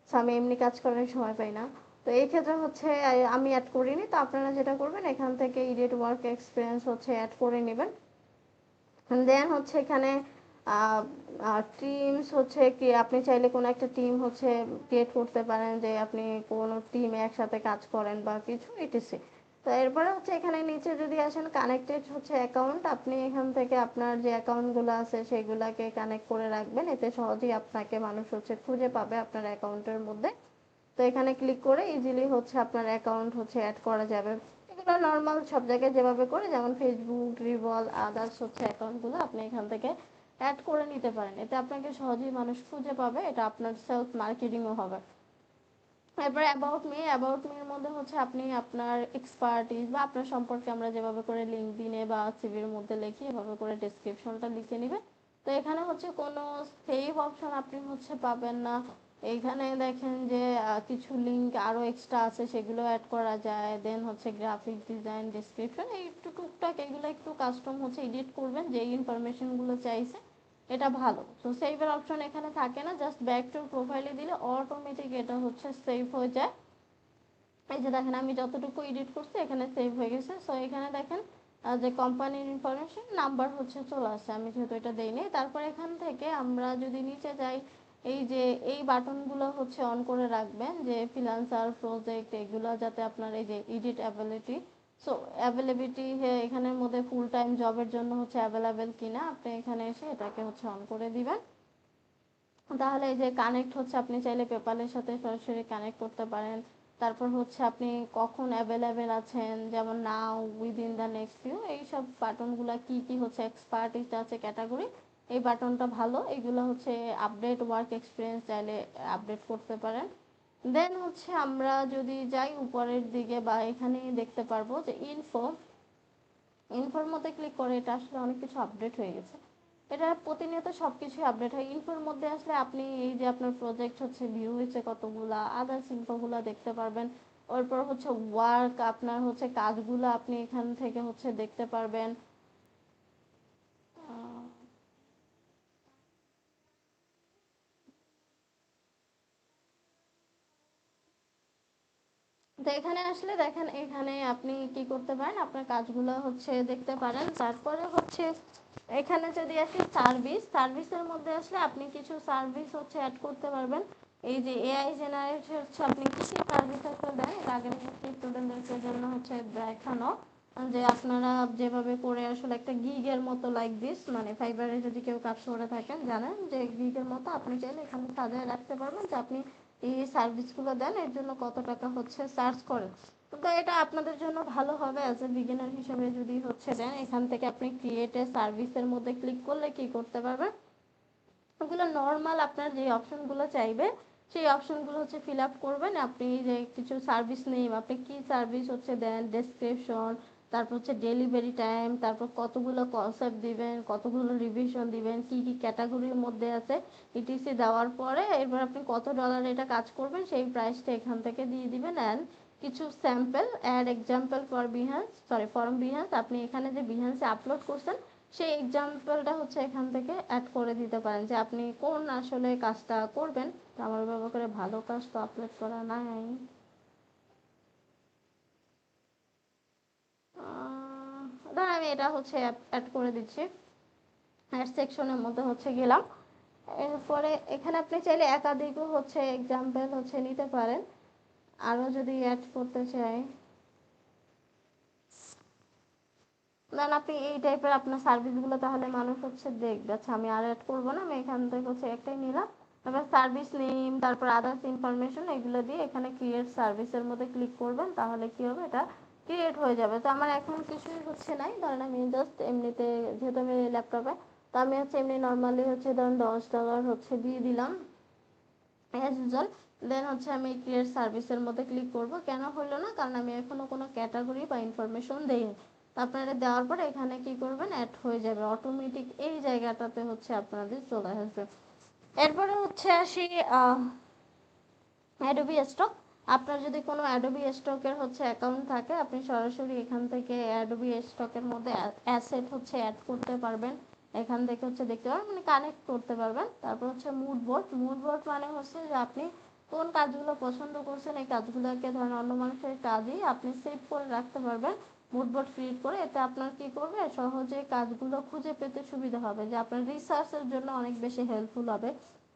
S2: so আমি এমনি কাজ করার সময় পাই না। তো এই ক্ষেত্রে হচ্ছে আমি অ্যাড করিনি। তো আপনারা যেটা করবেন এখান থেকে ইডিট ওয়ার্ক এক্সপিরিয়েন্স হচ্ছে অ্যাড করে নেবেন। দেন হচ্ছে এখানে টিমস হচ্ছে কি আপনি চাইলে কোনো একটা টিম হচ্ছে ক্রিয়েট করতে পারেন, যে আপনি কোনো টিমে একসাথে কাজ করেন বা কিছু ইটিসি। তো এরপরে হচ্ছে এখানে নিচে যদি আসেন কানেক্টেড হচ্ছে অ্যাকাউন্ট, আপনি এখান থেকে আপনার যে অ্যাকাউন্টগুলো আছে সেগুলাকে কানেক্ট করে রাখবেন, এতে সহজেই আপনাকে মানুষ হচ্ছে খুঁজে পাবে আপনার অ্যাকাউন্টের মধ্যে। তো এখানে ক্লিক করে ইজিলি হচ্ছে আপনার অ্যাকাউন্ট হচ্ছে অ্যাড করা যাবে। এগুলো নর্মাল সব জায়গায় যেভাবে করে, যেমন ফেসবুক, রিভল, আদার্স হচ্ছে অ্যাকাউন্টগুলো আপনি এখান থেকে অ্যাড করে নিতে পারেন, এতে আপনাকে সহজেই মানুষ খুঁজে পাবে, এটা আপনার সেলফ মার্কেটিংও হবে। এরপরে অ্যাবাউট মি এর মধ্যে হচ্ছে আপনি আপনার এক্সপার্টিস বা আপনার সম্পর্কে আমরা যেভাবে করে লিঙ্কডইনে বা সিভির মধ্যে লিখি এভাবে করে ডেসক্রিপশনটা লিখে নেবেন। তো এখানে হচ্ছে কোনো সেভ অপশন আপনি হচ্ছে পাবেন না। এইখানে দেখেন যে কিছু লিঙ্ক আরো এক্সট্রা আছে, সেগুলো অ্যাড করা যায়। দেন হচ্ছে গ্রাফিক ডিজাইন, ডেসক্রিপশন, এই একটু টুকটাক এগুলো একটু কাস্টম হচ্ছে এডিট করবেন, যে ইনফরমেশন গুলো চাইছে এটা ভালো। তো সেভের অপশন এখানে থাকে না, জাস্ট ব্যাক টু প্রোফাইলে দিলে অটোমেটিক এটা হচ্ছে সেভ হয়ে যায়। এই যে দেখেন আমি যতটুকু এডিট করছি এখানে সেভ হয়ে গেছে। সো এখানে দেখেন যে কোম্পানির ইনফরমেশন নাম্বার হচ্ছে চলে আসে, আমি যেহেতু এটা দেইনি। তারপর এখান থেকে আমরা যদি নিচে যাই, এই যে এই বাটনগুলো হচ্ছে অন করে রাখবেন, যে ফ্রিল্যান্সার প্রজেক্ট এগুলো যাতে আপনার এই যে এডিট অ্যাবিলিটি, সো অ্যাভেলেবিলিটি এখানের মধ্যে ফুল টাইম জবের জন্য হচ্ছে অ্যাভেলেবেল কিনা আপনি এখানে এসে এটাকে হচ্ছে অন করে দিবেন। তাহলে এই যে কানেক্ট হচ্ছে আপনি চাইলে পেপালের সাথে সরাসরি কানেক্ট করতে পারেন। তারপর হচ্ছে আপনি কখন অ্যাভেলেবেল আছেন, যেমন নাও, উইদিন দ্য নেক্সট ফিউ, এইসব বাটনগুলো কি কি হচ্ছে এক্সপার্টিস আছে ক্যাটাগরি, এই বাটনটা ভালো, এগুলো হচ্ছে আপডেট ওয়ার্ক এক্সপিরিয়েন্স চাইলে আপডেট করতে পারেন। দেন হচ্ছে আমরা যদি যাই উপরের দিকে বা এখানে দেখতে পারবো যে ইনফোর মধ্যে ক্লিক করে, এটা আসলে অনেক কিছু আপডেট হয়ে গেছে। এটা প্রতিনিয়ত সবকিছুই আপডেট হয়। ইনফোর মধ্যে আসলে আপনি এই যে আপনার প্রজেক্ট হচ্ছে ভিউ হয়েছে কতগুলা, আদার্স ইনফোগুলা দেখতে পারবেন। এরপর হচ্ছে ওয়ার্ক, আপনার হচ্ছে কাজগুলো আপনি এখান থেকে হচ্ছে দেখতে পারবেন। আহ, তো এখানে আসলে দেখেন এখানে আপনি কি করতে পারেন, আপনার কাজগুলো হচ্ছে দেখতে পারেন। তারপরে হচ্ছে এখানে যদি আসি সার্ভিসের মধ্যে আসলে আপনি কিছু সার্ভিস হচ্ছে অ্যাড করতে পারবেন। এই যে এআই জেনারেট হচ্ছে আপনি কি কি সার্ভিস একটা দেন, এটা আগে থেকে স্টুডেন্টদের জন্য হচ্ছে দেখানো, যে আপনারা যেভাবে করে আসলে একটা গিগের মতো লাইক দিস, মানে ফাইবারে যদি কেউ কাজ করে থাকেন জানেন যে গিগের মতো আপনি চাইলে এখানে সাজায় রাখতে পারবেন, যে আপনি এই সার্ভিসগুলো দেন এর জন্য কত টাকা হচ্ছে চার্জ করেন। তো এটা আপনাদের জন্য ভালো হবে অ্যাজ এ বিগিনার হিসেবে যদি হচ্ছে দেন। এখান থেকে আপনি ক্রিয়েট এ সার্ভিসের মধ্যে ক্লিক করলে কি করতে পারবেন, ওগুলো নর্মাল আপনার যে অপশনগুলো চাইবে সেই অপশনগুলো হচ্ছে ফিল আপ করবেন। আপনি যে কিছু সার্ভিস নেই, আপনি কি সার্ভিস হচ্ছে দেন, ডেসক্রিপশন, তারপর হচ্ছে ডেলিভারি টাইম, তারপর কতগুলো কনসেপ্ট দিবেন, কতগুলো রিভিশন দিবেন, কি কি ক্যাটাগরির মধ্যে আছে, ইটিসি দেওয়ার পরে এরপর আপনি কত ডলার এটা কাজ করবেন সেই প্রাইসটা এখান থেকে দিয়ে দিবেন। অ্যান্ড কিছু sample add example for Behance, আপনি এখানে যে বিহান্সে আপলোড করছেন সেই এক্সাম্পলটা হচ্ছে এখান থেকে অ্যাড করে দিতে পারেন, যে আপনি কোন আসলে কাজটা করবেন। তো আমার ব্যবহার করে ভালো কাজ তো আপলোড করা নাই। ধর আমি এটা হচ্ছে অ্যাড করে দিচ্ছি, অ্যাড সেকশনের মধ্যে হচ্ছে গেলাম। এরপরে এখানে আপনি চাইলে একাধিকও হচ্ছে এক্সাম্পল হচ্ছে নিতে পারেন, আরও যদি অ্যাড করতে চাই। দেন আপনি এই টাইপের আপনার সার্ভিসগুলো তাহলে মানুষ হচ্ছে দেখবে। আচ্ছা আমি আর অ্যাড করবো না, আমি এখান থেকে হচ্ছে একটাই নিলাম। তারপর সার্ভিস নেম, তারপর আদার্স ইনফরমেশন এগুলো দিয়ে এখানে ক্রিয়েট সার্ভিসের মধ্যে ক্লিক করবেন, তাহলে কি হবে এটা ক্রিয়েট হয়ে যাবে। তো আমার এখন কিছুই হচ্ছে নাই, ধরেন আমি জাস্ট এমনিতে, যেহেতু আমি ল্যাপটপে, তো আমি হচ্ছে এমনি নর্মালি হচ্ছে ধরেন $10 হচ্ছে দিয়ে দিলাম অ্যাজ ইউজুয়াল। দেন হচ্ছে আমি ক্রিয়েট সার্ভিসের মধ্যে ক্লিক করব। কেন হলো না, কারণ আমি এখনো কোনো ক্যাটাগরি বা ইনফরমেশন দেইনি। তো আপনারা দেওয়ার পরে এখানে কি করবেন, অ্যাড হয়ে যাবে অটোমেটিক, এই জায়গাটাতে হচ্ছে আপনাদের চলে আসবে। এরপরে হচ্ছে আসি অ্যাডোবি স্টক। আপনার যদি কোনো অ্যাডোবি স্টকের হচ্ছে অ্যাকাউন্ট থাকে, আপনি সরাসরি এখান থেকে অ্যাডোবি স্টকের মধ্যে অ্যাসেট হচ্ছে অ্যাড করতে পারবেন। এখান থেকে হচ্ছে দেখতে পারবেন, মানে কানেক্ট করতে পারবেন। তারপর হচ্ছে মুড বোর্ড মানে হচ্ছে যে আপনি কোন কাজগুলো পছন্দ করছেন, এই কাজগুলোকে ধরেন অন্য মানুষের কাজই আপনি সেভ করে রাখতে পারবেন মুড বোর্ড ক্রিয়েট করে। এতে আপনার কি করবে, সহজে কাজগুলো খুঁজে পেতে সুবিধা হবে, যে আপনার রিসার্চের জন্য অনেক বেশি হেল্পফুল হবে,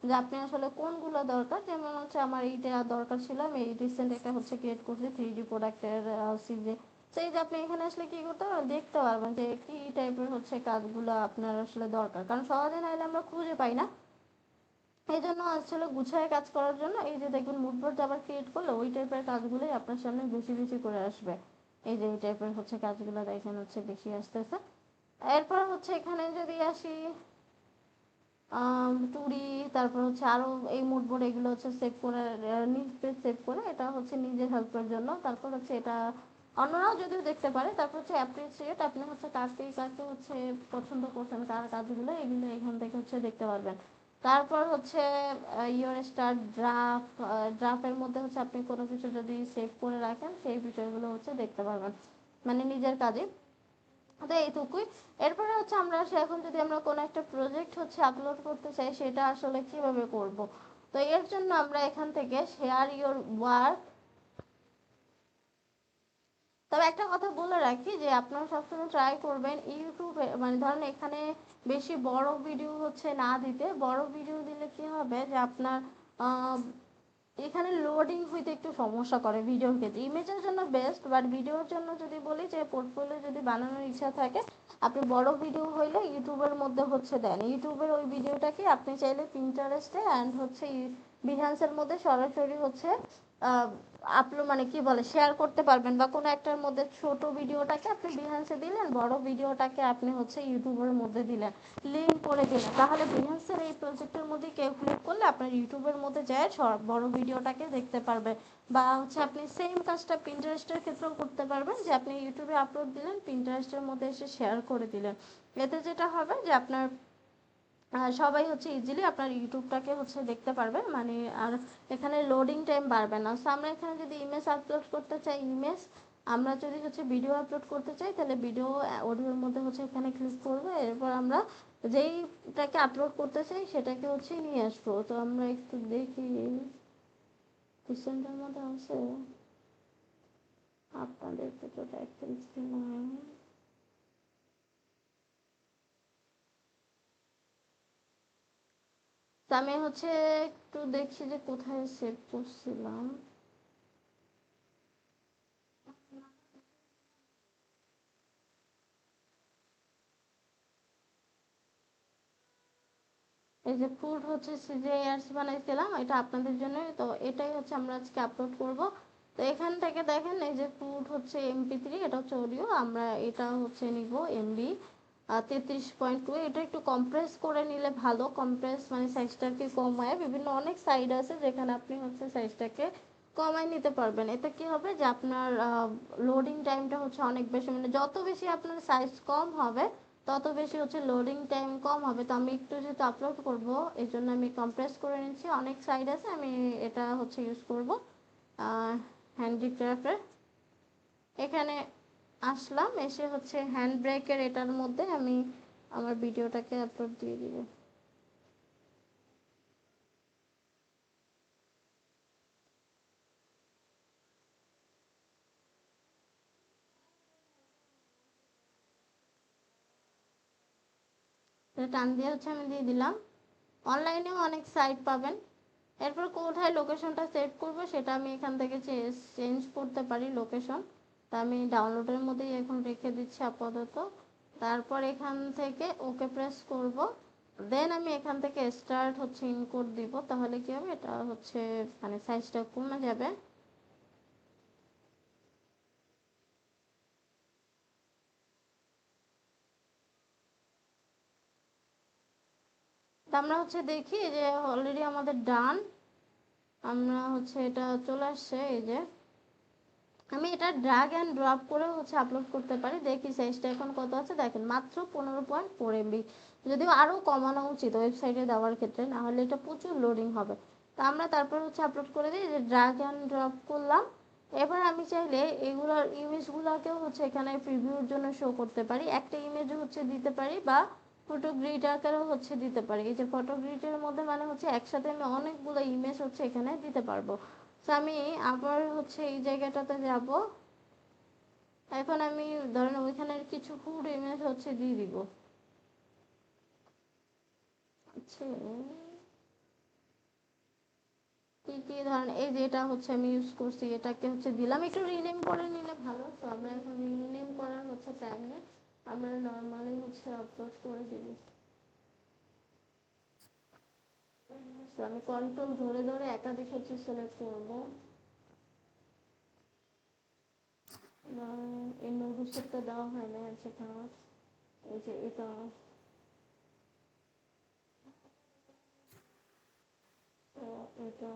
S2: যে আপনি আসলে কোনগুলো দরকার। যেমন হচ্ছে আমার এইটা দরকার ছিল, আমি এই রিসেন্ট একটা হচ্ছে ক্রিয়েট করছি 3D প্রোডাক্টের সিজে। সেই যে আপনি এখানে আসলে কি করতে পারবেন, দেখতে পারবেন যে কি টাইপের হচ্ছে কাজগুলো আপনার আসলে দরকার, কারণ সহজে নাইলে আমরা খুঁজে পাই না। এই জন্য আসলে গুছায় কাজ করার জন্য এই যে দেখবেন মুড বোর্ড আবার ক্রিয়েট করলে ওই টাইপের কাজগুলোই আপনার সামনে বেশি বেশি করে আসবে। এই যে এই টাইপের হচ্ছে কাজগুলো দেখেন হচ্ছে বেশি আসতেছে। এরপর হচ্ছে এখানে যদি আসি টুরি, তারপর হচ্ছে আরো এই মুড বোর্ড এগুলো হচ্ছে সেভ করে নিজ পেজ সেভ করে, এটা হচ্ছে নিজের হেল্পের জন্য। তারপর হচ্ছে এটা অন্যরাও যদিও দেখতে পারে। তারপর হচ্ছে অ্যাপ্রিসিয়েট, আপনি হচ্ছে কাকে কাকে হচ্ছে পছন্দ করছেন, কার কাজগুলো, এগুলো এখান থেকে হচ্ছে দেখতে পারবেন। তারপর হচ্ছে ইওর স্টার্ট ড্রাফের মধ্যে হচ্ছে আপনি কোনো কিছু যদি সেভ করে রাখেন সেই বিষয়গুলো হচ্ছে দেখতে পারবেন, মানে নিজের কাজে। তো এইটুকুই। এরপরে হচ্ছে আমরা আসি, এখন যদি আমরা কোনো একটা প্রজেক্ট হচ্ছে আপলোড করতে চাই, সেটা আসলে কিভাবে করব। তো এর জন্য আমরা এখান থেকে শেয়ার ইওর ওয়ার্ক। তবে একটা কথা বলে রাখি যে আপনারা সবসময় ট্রাই করবেন ইউটিউবে, মানে ধরেন এখানে বেশি বড় ভিডিও হচ্ছে না দিতে। বড় ভিডিও দিলে কি হবে যে আপনার আহ, এখানে লোডিং হইতে একটু সমস্যা করে ভিডিওর ক্ষেত্রে। ইমেজের জন্য বেস্ট, বাট ভিডিওর জন্য যদি বলি যে পোর্টফোলিও যদি বানানোর ইচ্ছা থাকে, আপনি বড় ভিডিও হইলে ইউটিউবের মধ্যে হচ্ছে দেন, ইউটিউবের ওই ভিডিওটাকে আপনি চাইলে পিন্টারেস্টে অ্যান্ড হচ্ছে বিহান্সের মধ্যে সরাসরি হচ্ছে আপলোড, মানে কি বলে, শেয়ার করতে পারবেন। বা কোনো একটার মধ্যে ছোট ভিডিওটাকে আপনি বিহান্সে দিলেন, বড় ভিডিওটাকে আপনি হচ্ছে ইউটিউবের মধ্যে দিলেন, লিঙ্ক করে দিলেন, তাহলে বিহান্সের এই প্রজেক্টের মধ্যে কেউ ক্লিক করলে আপনার ইউটিউবের মধ্যে যায় সব বড় ভিডিওটাকে দেখতে পারবে। বা হচ্ছে আপনি সেম কাজটা পিন্টারেস্টের ক্ষেত্রেও করতে পারবেন, যে আপনি ইউটিউবে আপলোড দিলেন, পিন্টারেস্টের মধ্যে এসে শেয়ার করে দিলেন। এতে যেটা হবে যে আপনার সবাই হচ্ছে ইজিলি আপনার ইউটিউবটাকে হচ্ছে দেখতে পারবে, মানে আর এখানে লোডিং টাইম বাড়বে না। সো আমরা এখানে যদি ইমেজ আপলোড করতে চাই ইমেজ, আমরা যদি হচ্ছে ভিডিও আপলোড করতে চাই তাহলে ভিডিও অডিওর মধ্যে হচ্ছে এখানে ক্লিক করবো। এরপর আমরা যেইটাকে আপলোড করতে চাই সেটাকে হচ্ছে নিয়ে আসবো। তো আমরা একটু দেখি রিসেন্টের মধ্যে আছে, আপনাদেরকে তো দেখাচ্ছি না। তো আমি হচ্ছে একটু দেখছি যে কোথায় সেভ করছিলাম। এই যে ফুড হচ্ছে সিজেআরসি বানাইছিলাম, এটা আপনাদের জন্য। তো এটাই হচ্ছে আমরা আজকে আপলোড করব। তো এখান থেকে দেখেন এই যে ফুড হচ্ছে MP3, এটা হচ্ছে অডিও, আমরা এটা হচ্ছে নিব MB 33.2। এটা একটু কম্প্রেস করে নিলে ভালো, কম্প্রেস মানে সাইজটাকে কমায়, বিভিন্ন অনেক সাইড আছে যেখানে আপনি হচ্ছে সাইজটাকে কমায় নিতে পারবেন। এতে কি হবে যে আপনার লোডিং টাইমটা হচ্ছে অনেক বেশি, মানে যত বেশি আপনার সাইজ কম হবে তত বেশি হচ্ছে লোডিং টাইম কম হবে। তো আমি একটু যেহেতু আপলোড করব এই জন্য আমি কম্প্রেস করে নিচ্ছি, অনেক সাইড আছে, আমি এটা হচ্ছে ইউজ করব হ্যান্ডিক্রাফ্টের। এখানে আসলাম, এসে হচ্ছে হ্যান্ড ব্রেকের এটার মধ্যে আমি আমার ভিডিওটাকে আপলোড দিয়ে দিব। এটা টান দিয়ে হচ্ছে আমি দিয়ে দিলাম। অনলাইনেও অনেক সাইট পাবেন। এরপর কোথায় লোকেশনটা সেট করব সেটা আমি এখান থেকে চেঞ্জ করতে পারি লোকেশন। তা আমি ডাউনলোডের মধ্যেই এখন রেখে দিচ্ছি আপাতত। তারপর এখান থেকে ওকে প্রেস করব, দেন আমি এখান থেকে স্টার্ট হচ্ছে ইনকোড দিব। তাহলে কি হবে, এটা হচ্ছে মানে সাইজটা কমে যাবে। তা আমরা হচ্ছে দেখি যে অলরেডি আমাদের ডান, আমরা হচ্ছে এটা চলে আসছে। এই যে আমি এটা ড্র্যাগ অ্যান্ড ড্রপ করে হচ্ছে আপলোড করতে পারি। দেখি সাইজটা এখন কত আছে, দেখেন মাত্র 15.4 MB। যদিও আরও কমানো উচিত ওয়েবসাইটে দেওয়ার ক্ষেত্রে, না হলে এটা প্রচুর লোডিং হবে। তো আমরা তারপর হচ্ছে আপলোড করে দিই, যে ড্রাগ অ্যান্ড ড্রপ করলাম। এবার আমি চাইলে এগুলোর ইমেজগুলোকেও হচ্ছে এখানে প্রিভিউর জন্য শো করতে পারি, একটা ইমেজও হচ্ছে দিতে পারি, বা ফটো গ্রিড আকারেও হচ্ছে দিতে পারি। এই যে ফটো গ্রিডের মধ্যে মানে হচ্ছে একসাথে আমি অনেকগুলো ইমেজ হচ্ছে এখানে দিতে পারবো। তো আমি আবার হচ্ছে এই জায়গাটাতে যাব। এখন আমি ধরেন ওইখানের কিছু ফুড ইমেজ হচ্ছে দিয়ে দিব। আচ্ছা, কি কি ধরেন এই যে এটা হচ্ছে আমি ইউজ করছি, এটাকে হচ্ছে দিলাম, একটু রিনেম করে নিলে ভালো। তো আমরা এখন রিনেম করার হচ্ছে টাইম নেই, আমরা নর্মালি হচ্ছে আপলোড করে দিব। তো আমি কন্ট্রোল ধরে ধরে একাধিক হচ্ছে সিলেক্ট করবো। এই নবুসেরটা দেওয়া হয় না সেটা, এই যে এটা, তো এটা,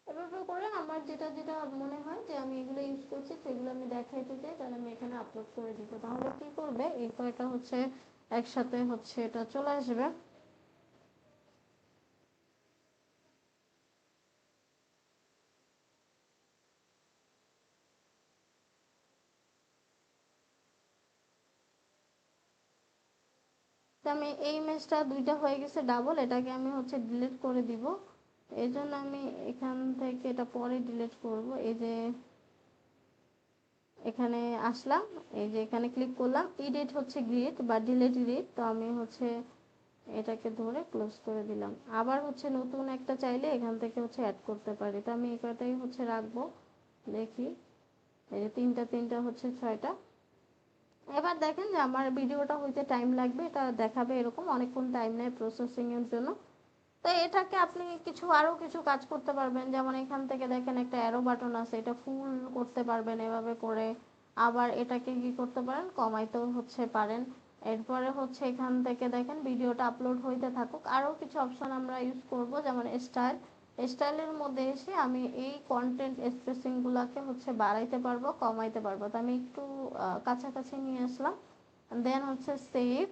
S2: এভাবে করে আমার যেটা যেটা মনে হয় যে আমি এগুলো ইউজ করছি সেগুলো আমি দেখাইতে চাই, তাহলে আমি এখানে আপলোড করে দিব। তাহলে কি করবে, এই কয়টা হচ্ছে একসাথে হচ্ছে এটা চলে আসবে। তো আমি এই ইমেজটা দুইটা হয়ে গেছে ডাবল, এটাকে আমি হচ্ছে ডিলিট করে দিব। এই জন্য আমি এখান থেকে এটা পরে ডিলিট করব। এই যে এখানে আসলাম, এই যে এখানে ক্লিক করলাম, এডিট হচ্ছে গ্রিড বা ডিলিট গ্রিড। তো আমি হচ্ছে এটাকে ধরে ক্লোজ করে দিলাম। আবার হচ্ছে নতুন একটা চাইলে এখান থেকে হচ্ছে অ্যাড করতে পারি। তো আমি এই কয়টাই হচ্ছে রাখবো। দেখি, এই যে তিনটা তিনটা হচ্ছে 6টা। এবার দেখেন যে আমার ভিডিওটা হইতে টাইম লাগবে, এটা দেখাবে এরকম অনেকক্ষণ টাইম নেয় প্রসেসিং এর জন্য। তো এটাকে আপনি কিছু আরো কিছু কাজ করতে পারবেন, যেমন এখান থেকে দেখেন একটা অ্যারো বাটন আছে, এটা ফুল করতে পারবেন এভাবে করে। আবার এটাকে কি করতে পারেন, কমাইতেও হচ্ছে পারেন। এরপরে হচ্ছে এখান থেকে দেখেন ভিডিওটা আপলোড হইতে থাকুক, আরো কিছু অপশন আমরা ইউজ করব, যেমন স্টাইল। স্টাইলের মধ্যে এসে আমি এই কন্টেন্ট স্পেসিং গুলাকে হচ্ছে বাড়াইতে পারবো, কমাইতে পারবো। তো আমি একটু কাছাকাছি নিয়ে আসলাম। দেন হচ্ছে সেভ।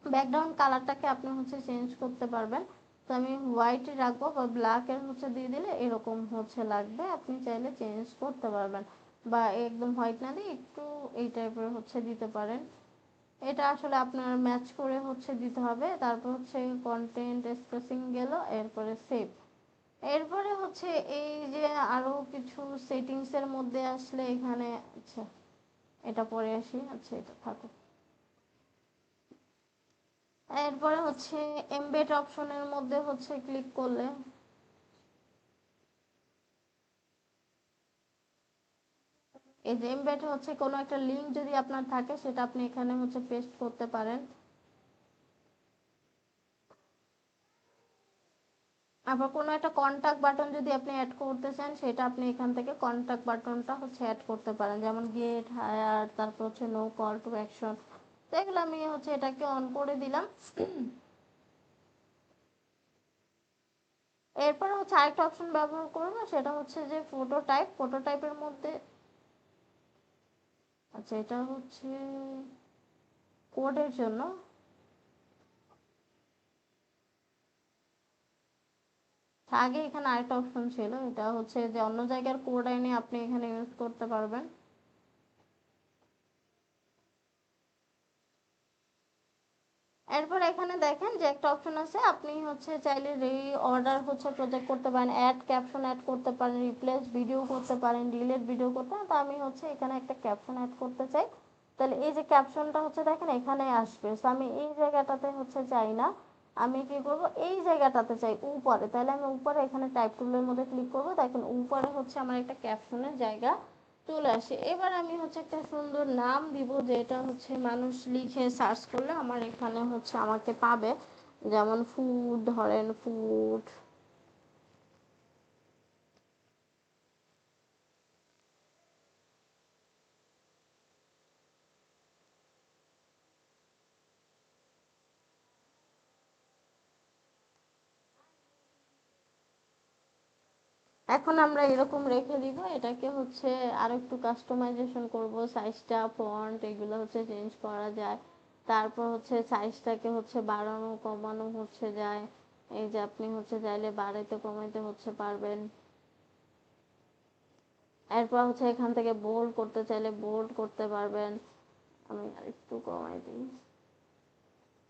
S2: ব্যাকগ্রাউন্ড কালারটাকে আপনি হচ্ছে চেঞ্জ করতে পারবেন। তো আমি হোয়াইট রাখবো বা ব্ল্যাকের হচ্ছে দিয়ে দিলে এরকম হচ্ছে লাগবে, আপনি চাইলে চেঞ্জ করতে পারবেন। বা একদম হোয়াইট না দিয়ে একটু এই টাইপের হচ্ছে দিতে পারেন। এটা আসলে আপনার ম্যাচ করে হচ্ছে দিতে হবে। তারপর হচ্ছে কন্টেন্ট স্পেসিং গেল, এরপরে সেভ। এরপরে হচ্ছে এই যে আরো কিছু সেটিংসের মধ্যে আসলে এখানে, আচ্ছা এটা পরে আসি, আচ্ছা এটা থাকুক। এরপরে হচ্ছে এমবেড অপশনের মধ্যে হচ্ছে ক্লিক করলে এই যে এমবেড হচ্ছে কোনো একটা লিঙ্ক যদি আপনার থাকে সেটা আপনি এখানে হচ্ছে পেস্ট করতে পারেন। আবার কোনো একটা কন্টাক্ট বাটন যদি আপনি অ্যাড করতে চান, সেটা আপনি এখান থেকে কন্টাক্ট বাটনটা হচ্ছে অ্যাড করতে পারেন, যেমন গেট হায়ার, তারপর হচ্ছে নো কল টু অ্যাকশন। তো এগুলো আমি হচ্ছে এটাকে অন করে দিলাম। এরপর হচ্ছে আরেকটা অপশন ব্যবহার করবো, সেটা হচ্ছে যে ফটো টাইপ। ফটো টাইপের মধ্যে, আচ্ছা এটা হচ্ছে কোডের জন্য। আগে এখানে আরেকটা অপশন ছিল, এটা হচ্ছে যে অন্য জায়গার কোড এনে আপনি এখানে ইউজ করতে পারবেন। এরপর এখানে দেখেন যে একটা অপশন আছে, আপনি হচ্ছে চাইলে অর্ডার হচ্ছে প্রজেক্ট করতে পারেন, অ্যাড ক্যাপশন অ্যাড করতে পারেন, রিপ্লেস ভিডিও করতে পারেন, ডিলিট ভিডিও করতে পারেন। তো আমি হচ্ছে এখানে একটা ক্যাপশন অ্যাড করতে চাই। তাহলে এই যে ক্যাপশনটা হচ্ছে দেখেন এখানে আসবে। তো আমি এই জায়গাটাতে হচ্ছে চাই না, আমি কি করব, এই জায়গাটাতে চাই উপরে। তাহলে আমি উপরে এখানে টাইপ টুলের মধ্যে ক্লিক করব, দেখেন উপরে হচ্ছে আমার একটা ক্যাপশনের জায়গা চলে আসে। এবার আমি হচ্ছে একটা সুন্দর নাম দিব, যেটা হচ্ছে মানুষ লিখে সার্চ করলে আমার এখানে হচ্ছে আমাকে পাবে, যেমন ফুড, ধরেন ফুড। এখন আমরা এরকম রেখে দিব, এটাকে হচ্ছে আরো একটু কাস্টমাইজেশন করব, সাইজটা ফন্ট এগুলো হচ্ছে চেঞ্জ করা যায়। তারপর হচ্ছে সাইজটাকে হচ্ছে বাড়ানো কমানো হচ্ছে যায়, এই যে আপনি হচ্ছে চাইলে বাড়াইতে কমাইতে হচ্ছে পারবেন। এরপর হচ্ছে এখান থেকে বোল্ড করতে চাইলে বোল্ড করতে পারবেন। আমি আরেকটু কমাই দিই।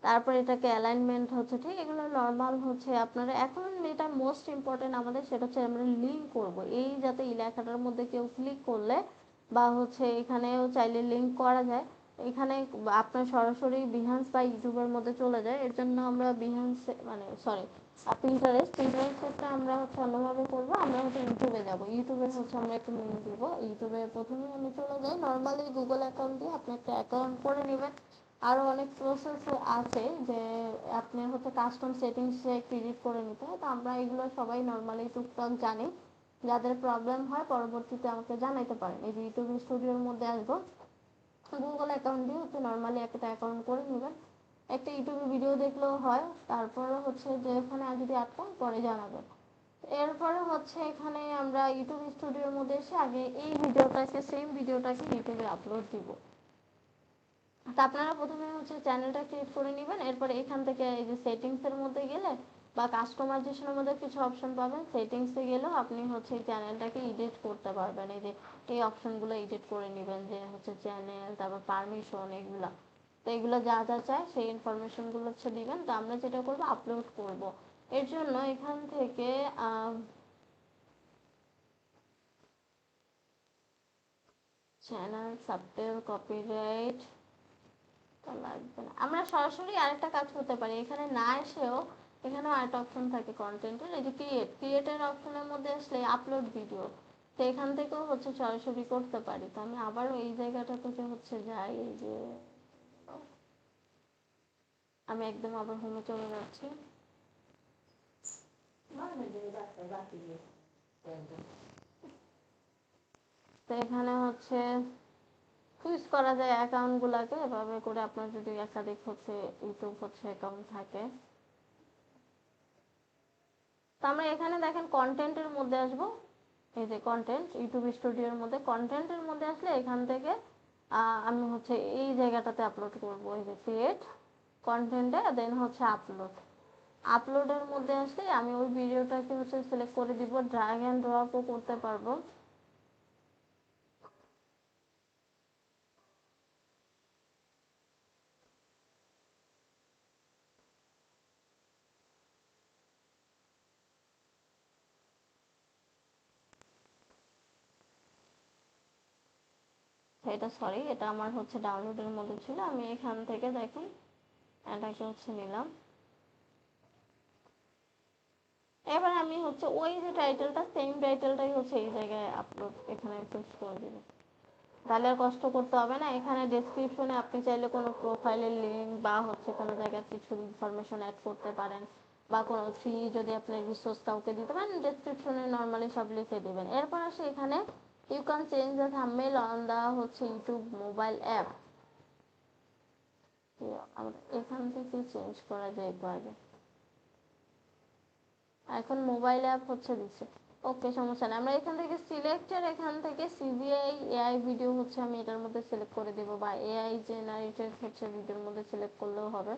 S2: তারপর এটাকে অ্যালাইনমেন্ট হচ্ছে ঠিক, এগুলো নর্মাল হচ্ছে আপনারা এখন যেটা মোস্ট ইম্পর্টেন্ট আমাদের সেটা হচ্ছে আমরা লিঙ্ক করব, এই যাতে এই লেখাটার মধ্যে কেউ ক্লিক করলে বা হচ্ছে এখানেও চাইলে লিঙ্ক করা যায়, এখানে আপনার সরাসরি বিহান্স বা ইউটিউবের মধ্যে চলে যায়। এর জন্য আমরা বিহান্স মানে সরি পিন্টারেস্টটা আমরা হচ্ছে অন্যভাবে করবো, আমরা হচ্ছে ইউটিউবে যাব, ইউটিউবে হচ্ছে আমরা একটু লিঙ্ক দিব। ইউটিউবে প্রথমে আমি চলে যাই, নর্মালি গুগল অ্যাকাউন্ট দিয়ে আপনি একটা অ্যাকাউন্ট করে নেবেন। আরও অনেক প্রসেস আছে যে আপনি হচ্ছে কাস্টম সেটিংসে ক্রিয়েট করে নিতে হয়, তো আমরা এগুলো সবাই নর্মালি টুকটাক জানি। যাদের প্রবলেম হয় পরবর্তীতে আমাকে জানাইতে পারেন। এই যে ইউটিউব স্টুডিওর মধ্যে আসবো, গুগল অ্যাকাউন্ট দিয়ে হচ্ছে নর্মালি একটা অ্যাকাউন্ট করে নেবেন। একটা ইউটিউবে ভিডিও দেখলেও হয়, তারপরে হচ্ছে যে এখানে আর যদি আটকান পরে জানাবেন। এরপরে হচ্ছে এখানে আমরা ইউটিউব স্টুডিওর মধ্যে এসে আগে এই ভিডিওটাকে সেম ভিডিওটাকে ইউটিউবে আপলোড দিব। তা আপনারা প্রথমে হচ্ছে চ্যানেলটা ক্রিয়েট করে নেবেন, এরপরে এখান থেকে এই যে সেটিংসের মধ্যে গেলে বা কাস্টমাইজেশনের মধ্যে কিছু অপশন পাবেন, সেটিংসে গেলেও আপনি হচ্ছে এই চ্যানেলটাকে এডিট করতে পারবেন। এই যে এই অপশনগুলো এডিট করে নেবেন, যে হচ্ছে চ্যানেল, তারপর পারমিশন এগুলা, তো এগুলো যা যা চায় সেই ইনফরমেশনগুলো হচ্ছে দিবেন। তো আমরা যেটা করবো আপলোড করব, এর জন্য এখান থেকে চ্যানেল সাবটাইটেল কপিরাইট লাগবে না, আমরা সরাসরি আরেকটা কাজ করতে পারি, এখানে না এসেও এখানেও আরেকটা অপশন থাকে কন্টেন্টের, এই যে ক্রিয়েটের অপশনের মধ্যে আসলে আপলোড ভিডিও, তো এখান থেকেও হচ্ছে সরাসরি করতে পারি। তো আমি আবারও এই জায়গাটা থেকে হচ্ছে যাই, এই যে আমি একদম আবার হোমে চলে যাচ্ছি। তো এখানে হচ্ছে সুইচ করা যায় অ্যাকাউন্ট গুলাকে, এভাবে করে আপনার যদি একাধিক হচ্ছে ইউটিউব হচ্ছে অ্যাকাউন্ট থাকে। তো আমরা এখানে দেখেন কন্টেন্টের মধ্যে আসবো, এই যে কন্টেন্ট ইউটিউব স্টুডিওর মধ্যে কন্টেন্টের মধ্যে আসলে এখান থেকে আমি হচ্ছে এই জায়গাটাতে আপলোড করবো, এই যে ক্রিয়েট কন্টেন্টে দেন হচ্ছে আপলোড। আপলোডের মধ্যে আসলে আমি ওই ভিডিওটাকে হচ্ছে সিলেক্ট করে দিব, ড্র্যাগ অ্যান্ড ড্রপও করতে পারবো। এটা সরি, এটা আমার হচ্ছে ডাউনলোডের মধ্যে ছিল, আমি এখান থেকে দেখেন এটাকে হচ্ছে নিলাম। এবার আমি হচ্ছে ওই যে টাইটেলটা সেম টাইটেলটাই হচ্ছে এই জায়গায় আপলোড এখানে পেস্ট করে দিব, তাহলে আর কষ্ট করতে হবে না। এখানে ডেসক্রিপশনে আপনি চাইলে কোনো প্রোফাইলের লিঙ্ক বা হচ্ছে কোনো জায়গায় কিছু ইনফরমেশন অ্যাড করতে পারেন, বা কোনো ফ্রি যদি আপনি রিসোর্স কাউকে দিতে পারেন ডেসক্রিপশনে নর্মালি সব লিখে দেবেন। এরপর আসে এখানে you can change the thumbnail on the হচ্ছে ইউটিউব মোবাইল অ্যাপ, আমরা এখান থেকে চেঞ্জ করা যায় আগে। এখন মোবাইল অ্যাপ হচ্ছে দিচ্ছে, ওকে সমস্যা নেই। আমরা এখান থেকে সিলেক্টের এখান থেকে সিজিআই এআই ভিডিও হচ্ছে আমি এটার মধ্যে সিলেক্ট করে দেবো, বা এআই জেনারেটেড হচ্ছে ভিডিওর মধ্যে সিলেক্ট করলেও হবে।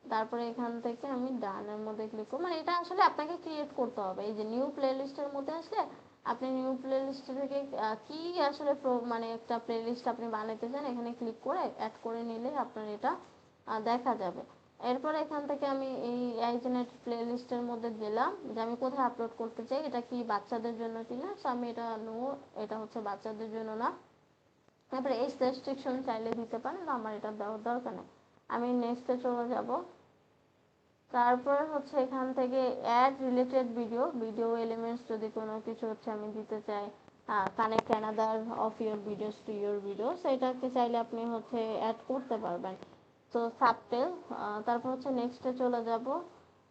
S2: তারপরে এখান থেকে আমি ডানের মধ্যে ক্লিক করব, মানে এটা আসলে আপনাকে ক্রিয়েট করতে হবে। এই যে নিউ প্লেলিস্টের মধ্যে আসলে আপনি নিউ প্লেলিস্ট থেকে কি আসলে মানে একটা প্লেলিস্ট আপনি বানাইতে চান এখানে ক্লিক করে অ্যাড করে নিলে আপনার এটা দেখা যাবে। এরপর এখান থেকে আমি এই এআই জেনারেটেড প্লেলিস্টের মধ্যে দিলাম যে আমি কোথায় আপলোড করতে চাই, এটা কি বাচ্চাদের জন্য কিনা, সো আমি এটা নো, এটা হচ্ছে বাচ্চাদের জন্য না। তারপরে এই রেস্ট্রিকশন চাইলে দিতে পারেন, আমার এটা দেওয়ার দরকার নেই। আমি নেক্সটে চলে যাব। তারপর হচ্ছে এখান থেকে add related video, video elements যদি কোনো কিছু হচ্ছে আমি দিতে চাই, connect another of your videos to your videos, এটাকে চাইলে আপনি হচ্ছে অ্যাড করতে পারবেন। তো সাবটেল, তারপর হচ্ছে নেক্সটে চলে যাব।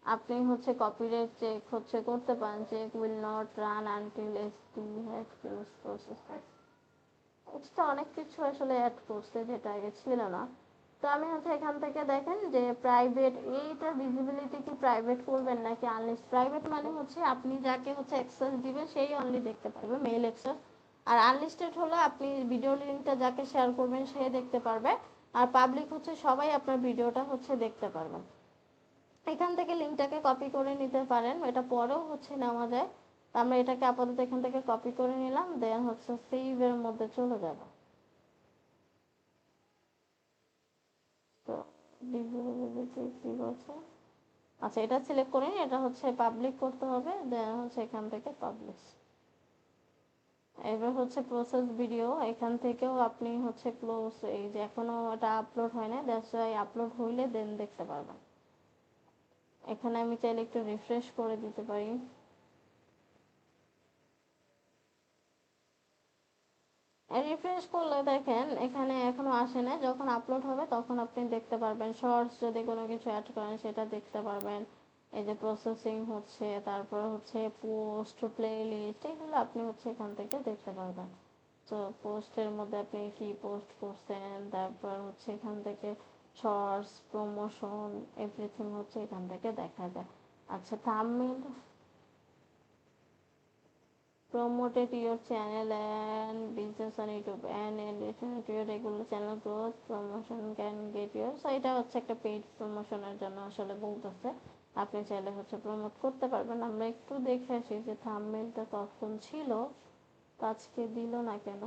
S2: আপনি হচ্ছে কপিরাইট চেক হচ্ছে করতে পারেন, check will not run until ST has finish process. Extra অনেক কিছু আসলে অ্যাড করছে যেটা আগে ছিল না। তো আমি হচ্ছে এখান থেকে দেখেন যে প্রাইভেট, এইটা ভিজিবিলিটি কি প্রাইভেট করবেন নাকি আনলিস্ট। প্রাইভেট মানে হচ্ছে আপনি যাকে হচ্ছে অ্যাক্সেস দিবেন সেই অনলি দেখতে পারবে, মেইল অ্যাক্সেস। আর আনলিস্টেড হলো আপনি ভিডিও লিঙ্কটা যাকে শেয়ার করবেন সে দেখতে পারবে। আর পাবলিক হচ্ছে সবাই আপনার ভিডিওটা হচ্ছে দেখতে পারবেন। এখান থেকে লিঙ্কটাকে কপি করে নিতে পারেন, এটা পরেও হচ্ছে নেওয়া যায়। তো আমরা এটাকে আপাতত এখান থেকে কপি করে নিলাম, দেন হচ্ছে সেভের মধ্যে চলে যাব। তো visibility কি বলছে, আচ্ছা এটা সিলেক্ট করে নিন, এটা হচ্ছে পাবলিক করতে হবে, দেন হচ্ছে এখান থেকে পাবলিশ। এবার হচ্ছে প্রসেস ভিডিও, এখান থেকেও আপনি হচ্ছে ক্লোজ, এই যে এখনো এটা আপলোড হয় না, দ্যাটস ওয়াই আপলোড হইলে দেন দেখতে পারবেন। এখানে আমি চাইলে একটু রিফ্রেশ করে দিতে পারি। রিফ্রেশ করলে দেখেন এখানে এখনো আসে না, যখন আপলোড হবে তখন আপনি দেখতে পারবেন। শর্টস যদি কোনো কিছু অ্যাড করেন সেটা দেখতে পারবেন। এই যে প্রসেসিং হচ্ছে, তারপর হচ্ছে পোস্ট, প্লে লিস্ট, এগুলো আপনি হচ্ছে এখান থেকে দেখতে পারবেন। তো পোস্টের মধ্যে আপনি কি পোস্ট করছেন, তারপর হচ্ছে এখান থেকে শর্টস, প্রমোশন, এভরিথিং হচ্ছে এখান থেকে দেখা যায়। আচ্ছা thumbnail, promoted your channel and business on YouTube and in addition to your regular channel growth promotion can get your, so এটা হচ্ছে একটা পেইড প্রমোশনের জন্য আসলে বলতেছে, আপনি চাইলে হচ্ছে প্রমোট করতে পারবেন। আমরা একটু দেখে আসি যে থাম্বনেলটা কখন ছিল, তো আজকে দিল না কেন।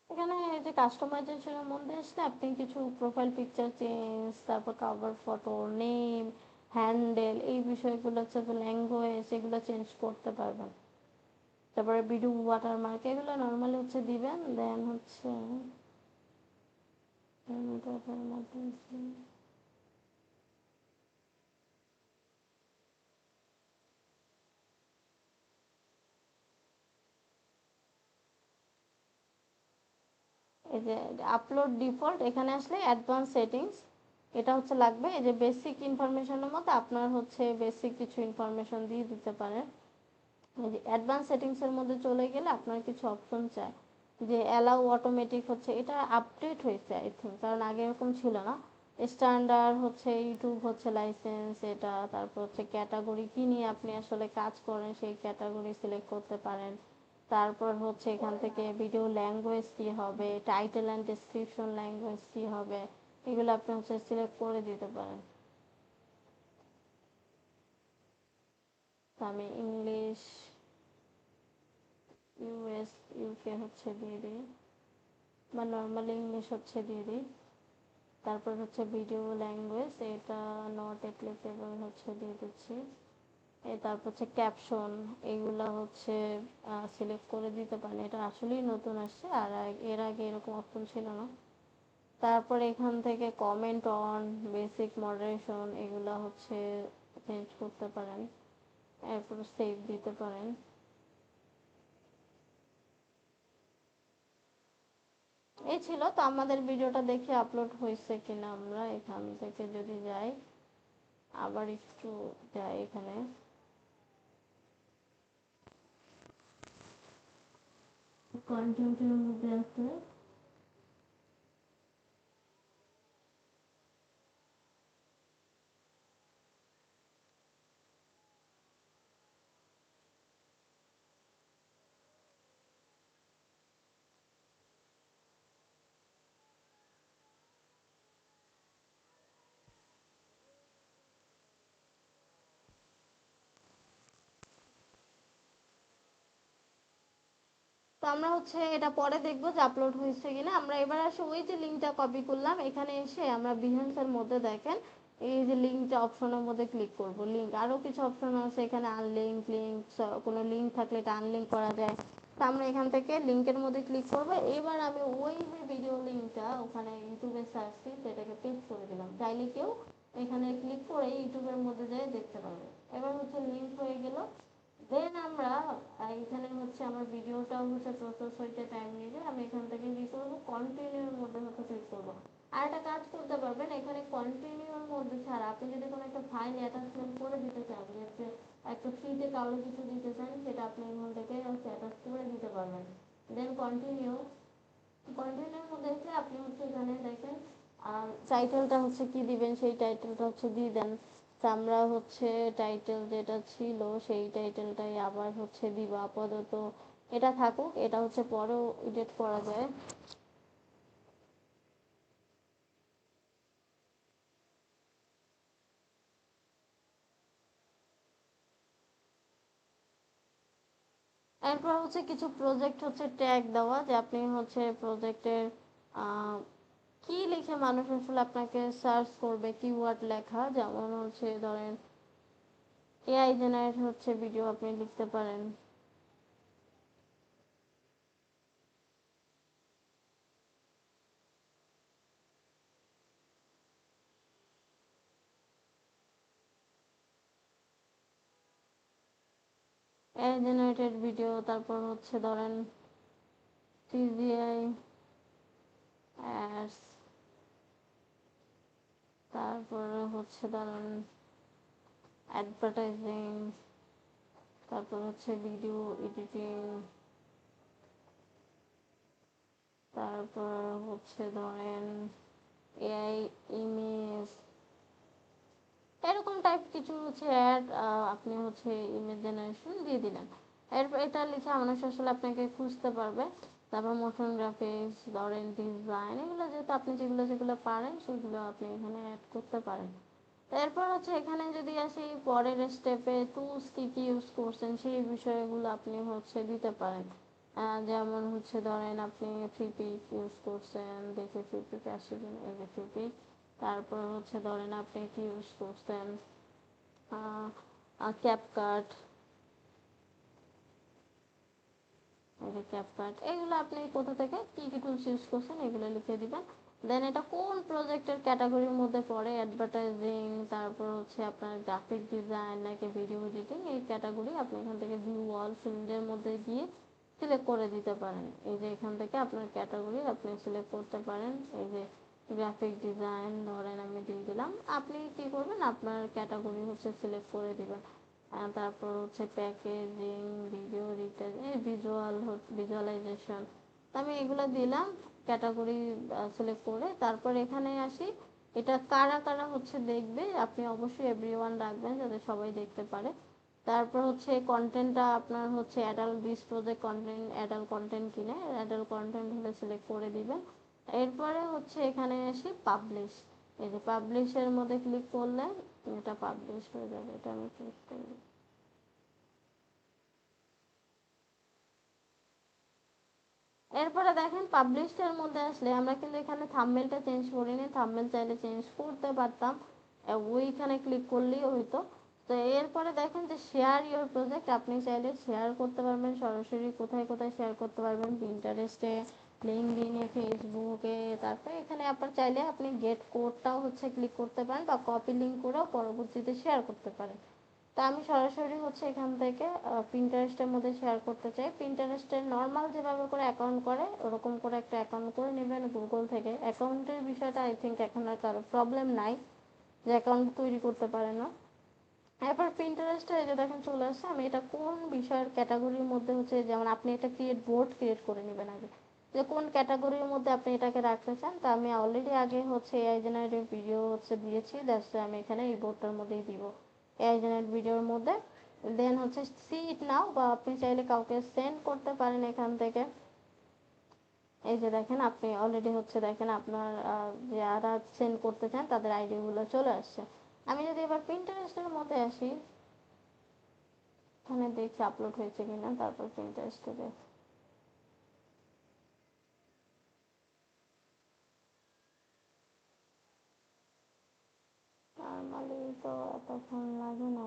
S2: এখানে এই যে কাস্টমাইজেশনের মধ্যে আসলে আপনি কিছু প্রোফাইল পিকচার চেঞ্জ, তারপর কভার ফটো, নেম, হ্যান্ডেল, এই বিষয়গুলো হচ্ছে ল্যাঙ্গুয়েজ, এগুলো চেঞ্জ করতে পারবেন। তারপরে ভিডিও ওয়াটারমার্ক, এগুলো নর্মালি হচ্ছে দিবেন, দেন হচ্ছে এই যে আপলোড ডিফল্ট, এখানে আসলে অ্যাডভান্স সেটিংস, এটা হচ্ছে লাগবে। এই যে বেসিক ইনফরমেশনের মধ্যে আপনার হচ্ছে বেসিক কিছু ইনফরমেশন দিয়ে দিতে পারেন। এই যে অ্যাডভান্স সেটিংসের মধ্যে চলে গেলে আপনার কিছু অপশন চায়, যে অ্যালাউ অটোমেটিক হচ্ছে, এটা আপডেট হয়েছে আই থিঙ্ক, কারণ আগে এরকম ছিল না। স্ট্যান্ডার্ড হচ্ছে ইউটিউব হচ্ছে লাইসেন্স এটা, তারপর হচ্ছে ক্যাটাগরি কি নিয়ে আপনি আসলে কাজ করেন সেই ক্যাটাগরি সিলেক্ট করতে পারেন। তারপর হচ্ছে এখান থেকে ভিডিও ল্যাঙ্গুয়েজ কী হবে, টাইটেল অ্যান্ড ডেসক্রিপশন ল্যাঙ্গুয়েজ কী হবে, এগুলো আপনি হচ্ছে সিলেক্ট করে দিতে পারেন। তো আমি ইংলিশ, ইউএস, ইউকে হচ্ছে দিয়ে দিই, বা নর্মাল ইংলিশ হচ্ছে দিয়ে দিই। তারপর হচ্ছে ভিডিও ল্যাঙ্গুয়েজ, এটা নট অ্যাপ্লিকেবল হচ্ছে দিয়ে দিচ্ছি। তারপর হচ্ছে ক্যাপশন, এগুলা হচ্ছে সিলেক্ট করে দিতে পারেন, এটা আসলেই নতুন আসছে, আর এর আগে এরকম অপশন ছিল না। তারপর এখান থেকে কমেন্ট অন, বেসিক মডারেশন, এগুলা হচ্ছে চেঞ্জ করতে পারেন। এরপর সেভ দিতে পারেন। এই ছিল। তো আমাদের ভিডিওটা দেখে আপলোড হয়েছে কিনা, আমরা এখান থেকে যদি যাই, আবার একটু যাই, এখানে কন্টেন্টের মধ্যে আছে, তো আমরা হচ্ছে এটা পরে দেখবো যে আপলোড হয়েছে কিনা। আমরা এবার আসে ওই যে লিঙ্কটা কপি করলাম, এখানে এসে আমরা বিহেন্সের মধ্যে দেখেন এই যে লিঙ্কটা অপশনের মধ্যে ক্লিক করব। লিঙ্ক, আরও কিছু অপশন আছে এখানে, আনলিঙ্ক, লিঙ্ক, কোনো লিঙ্ক থাকলে এটা আনলিঙ্ক করা যায়। তো আমরা এখান থেকে লিঙ্কের মধ্যে ক্লিক করবো। এবার আমি ওই যে ভিডিও লিঙ্কটা ওখানে ইউটিউবে সার্চ দিই, সেটাকে পেস্ট করে দিলাম, চাইলে কেউ এখানে ক্লিক করে ইউটিউবের মধ্যে যেয়ে দেখতে পারবে। এবার হচ্ছে লিঙ্ক হয়ে গেল। দেন আমরা এখানে হচ্ছে আমার ভিডিওটাও হচ্ছে প্রসেস হইতে টাইম নিয়ে যায়, আমি এখান থেকে কি করবো, কন্টিনিউর মধ্যে হচ্ছে ক্লিক করবো। আর একটা কাজ করতে পারবেন, এখানে কন্টিনিউর মধ্যে ছাড়া আপনি যদি কোনো একটা ফাইল অ্যাটাচমেন্ট করে দিতে চান, যে একটা ফ্রিতে কারো কিছু দিতে চান, সেটা আপনি এখান থেকে অ্যাটাচ করে দিতে পারবেন। দেন কন্টিনিউর মধ্যে এসে আপনি হচ্ছে এখানে দেখেন টাইটেলটা হচ্ছে কি দিবেন, সেই টাইটেলটা হচ্ছে দিয়ে দেন। তো আমরা হচ্ছে টাইটেল যেটা ছিল সেই টাইটেলটাই আবার হচ্ছে দিব। আপাতত এটা থাকুক, এটা হচ্ছে পরেও এডিট করা যায়। এরপর হচ্ছে কিছু প্রজেক্ট হচ্ছে ট্যাগ দেওয়া, যে আপনি হচ্ছে প্রজেক্টের কি লিখে মানুষ আসলে আপনাকে সার্চ করবে, কিওয়ার্ড লেখা, যেমন হচ্ছে ধরেন এআই জেনারেট হচ্ছে ভিডিও আপনি লিখতে পারেন। এআই জেনারেটেড ভিডিও, তারপর হচ্ছে ধরেন টিজিআই অ্যাডস, তারপরে হচ্ছে ধরেন অ্যাডভার্টাইজিং, তারপর হচ্ছে ভিডিও এডিটিং, তারপর হচ্ছে ধরেন এআই ইমেজ, এরকম টাইপ কিছু হচ্ছে অ্যাড আপনি হচ্ছে ইমেজ জেনারেশন দিয়ে দিলেন। এরপর এটা লিখে মানুষ আসলে আপনাকে খুঁজতে পারবে। তারপর মোশন গ্রাফিক্স, ধরেন ডিজাইন, এগুলো যেহেতু আপনি যেগুলো যেগুলো পারেন সেগুলো আপনি এখানে অ্যাড করতে পারেন। এরপর হচ্ছে এখানে যদি আসি পরের স্টেপে, টুলস কি কি ইউজ করছেন সেই বিষয়গুলো আপনি হচ্ছে দিতে পারেন। যেমন হচ্ছে ধরেন আপনি ফ্রিপিক ইউজ করছেন, দেখে ফ্রিপিক আসে কিনা, এই যে ফ্রিপিক। তারপর হচ্ছে ধরেন আপনি কি ইউজ করছেন, ক্যাপকাট, এই যে ক্যাপকাট, এগুলো আপনি কোথা থেকে কি কি টুলস ইউজ করছেন এগুলো লিখে দিবেন। দেন এটা কোন প্রজেক্টের ক্যাটাগরির মধ্যে পড়ে, অ্যাডভার্টাইজিং, তারপর হচ্ছে আপনার গ্রাফিক ডিজাইন নাকি ভিডিও এডিটিং, এই ক্যাটাগরি আপনি এখান থেকে ভিউ অল ফিল্ডের মধ্যে গিয়ে সিলেক্ট করে দিতে পারেন। এই যে এখান থেকে আপনার ক্যাটাগরি আপনি সিলেক্ট করতে পারেন। এই যে গ্রাফিক ডিজাইন ধরেন আমি দিয়ে দিলাম, আপনি কি করবেন আপনার ক্যাটাগরি হচ্ছে সিলেক্ট করে দিবেন। তারপর হচ্ছে প্যাকেজিং, ভিডিও রিটার্ন, এই ভিজুয়ালাইজেশন, আমি এগুলো দিলাম ক্যাটাগরি সিলেক্ট করে। তারপর এখানে আসি, এটা কারা কারা হচ্ছে দেখবে, আপনি অবশ্যই এভরিওয়ান রাখবেন যাতে সবাই দেখতে পারে। তারপর হচ্ছে কন্টেন্টটা আপনার হচ্ছে adult, this project content adult content কিনে, অ্যাডাল্ট কন্টেন্ট হলে সিলেক্ট করে দিবেন। এরপরে হচ্ছে এখানে আসি পাবলিশ, এই যে পাবলিশের মধ্যে ক্লিক করলে এটা পাবলিশ হয়ে যাবে, এটা আমি ক্লিক করি। এরপরে দেখেন পাবলিশড-এর মধ্যে আসলে আমরা কিন্তু এখানে থাম্বনেলটা চেঞ্জ করিনি, থাম্বনেল চাইলে চেঞ্জ করতে পারতাম, ওইখানে ক্লিক করলেই হইতো। তো এরপরে দেখেন যে শেয়ার ইওর প্রজেক্ট, আপনি চাইলে শেয়ার করতে পারবেন সরাসরি, কোথায় কোথায় শেয়ার করতে পারবেন, পিন্টারেস্টে, লিঙ্কডইনে, ফেসবুকে। তারপরে এখানে আপনার চাইলে আপনি গেট কোডটাও হচ্ছে ক্লিক করতে পারেন বা কপি লিঙ্ক করেও পরবর্তীতে শেয়ার করতে পারেন। তা আমি সরাসরি হচ্ছে এখান থেকে পিন্টারেস্টের মধ্যে শেয়ার করতে চাই। পিন্টারেস্টের নর্মাল যেভাবে করে অ্যাকাউন্ট করে ওরকম করে একটা অ্যাকাউন্ট করে নেবেন গুগল থেকে। অ্যাকাউন্টের বিষয়টা আই থিঙ্ক এখন আর কারো প্রবলেম নাই, যে অ্যাকাউন্ট তৈরি করতে পারে না। এরপর পিন্টারেস্টে এই যে দেখেন চলে আসছে, আমি এটা কোন বিষয়ের ক্যাটাগরির মধ্যে হচ্ছে, যেমন আপনি এটা বোর্ড ক্রিয়েট করে নেবেন আগে, যে কোন ক্যাটাগরির মধ্যে আপনি এটাকে রাখতে চান। তা আমি অলরেডি আগে হচ্ছে এআই জেনারেটেড ভিডিও হচ্ছে দিয়েছি, দ্যাটস আমি এখানে এই বোর্ডটার মধ্যেই দিব, এআই জেনারেট ভিডিওর মধ্যে। দেন হচ্ছে সি ইট নাও, বা আপনি চাইলে কাউকে সেন্ড করতে পারেন এখান থেকে। এই যে দেখেন আপনি অলরেডি হচ্ছে দেখেন আপনার যারা সেন্ড করতে চান তাদের আইডিগুলো চলে আসছে। আমি যদি এবার পিন্টারেস্টের মধ্যে আসি, এখানে দেখছি আপলোড হয়েছে কিনা, তারপর পিন্টারেস্টে দেখি। নর্মালি তো এতক্ষণ লাগে না।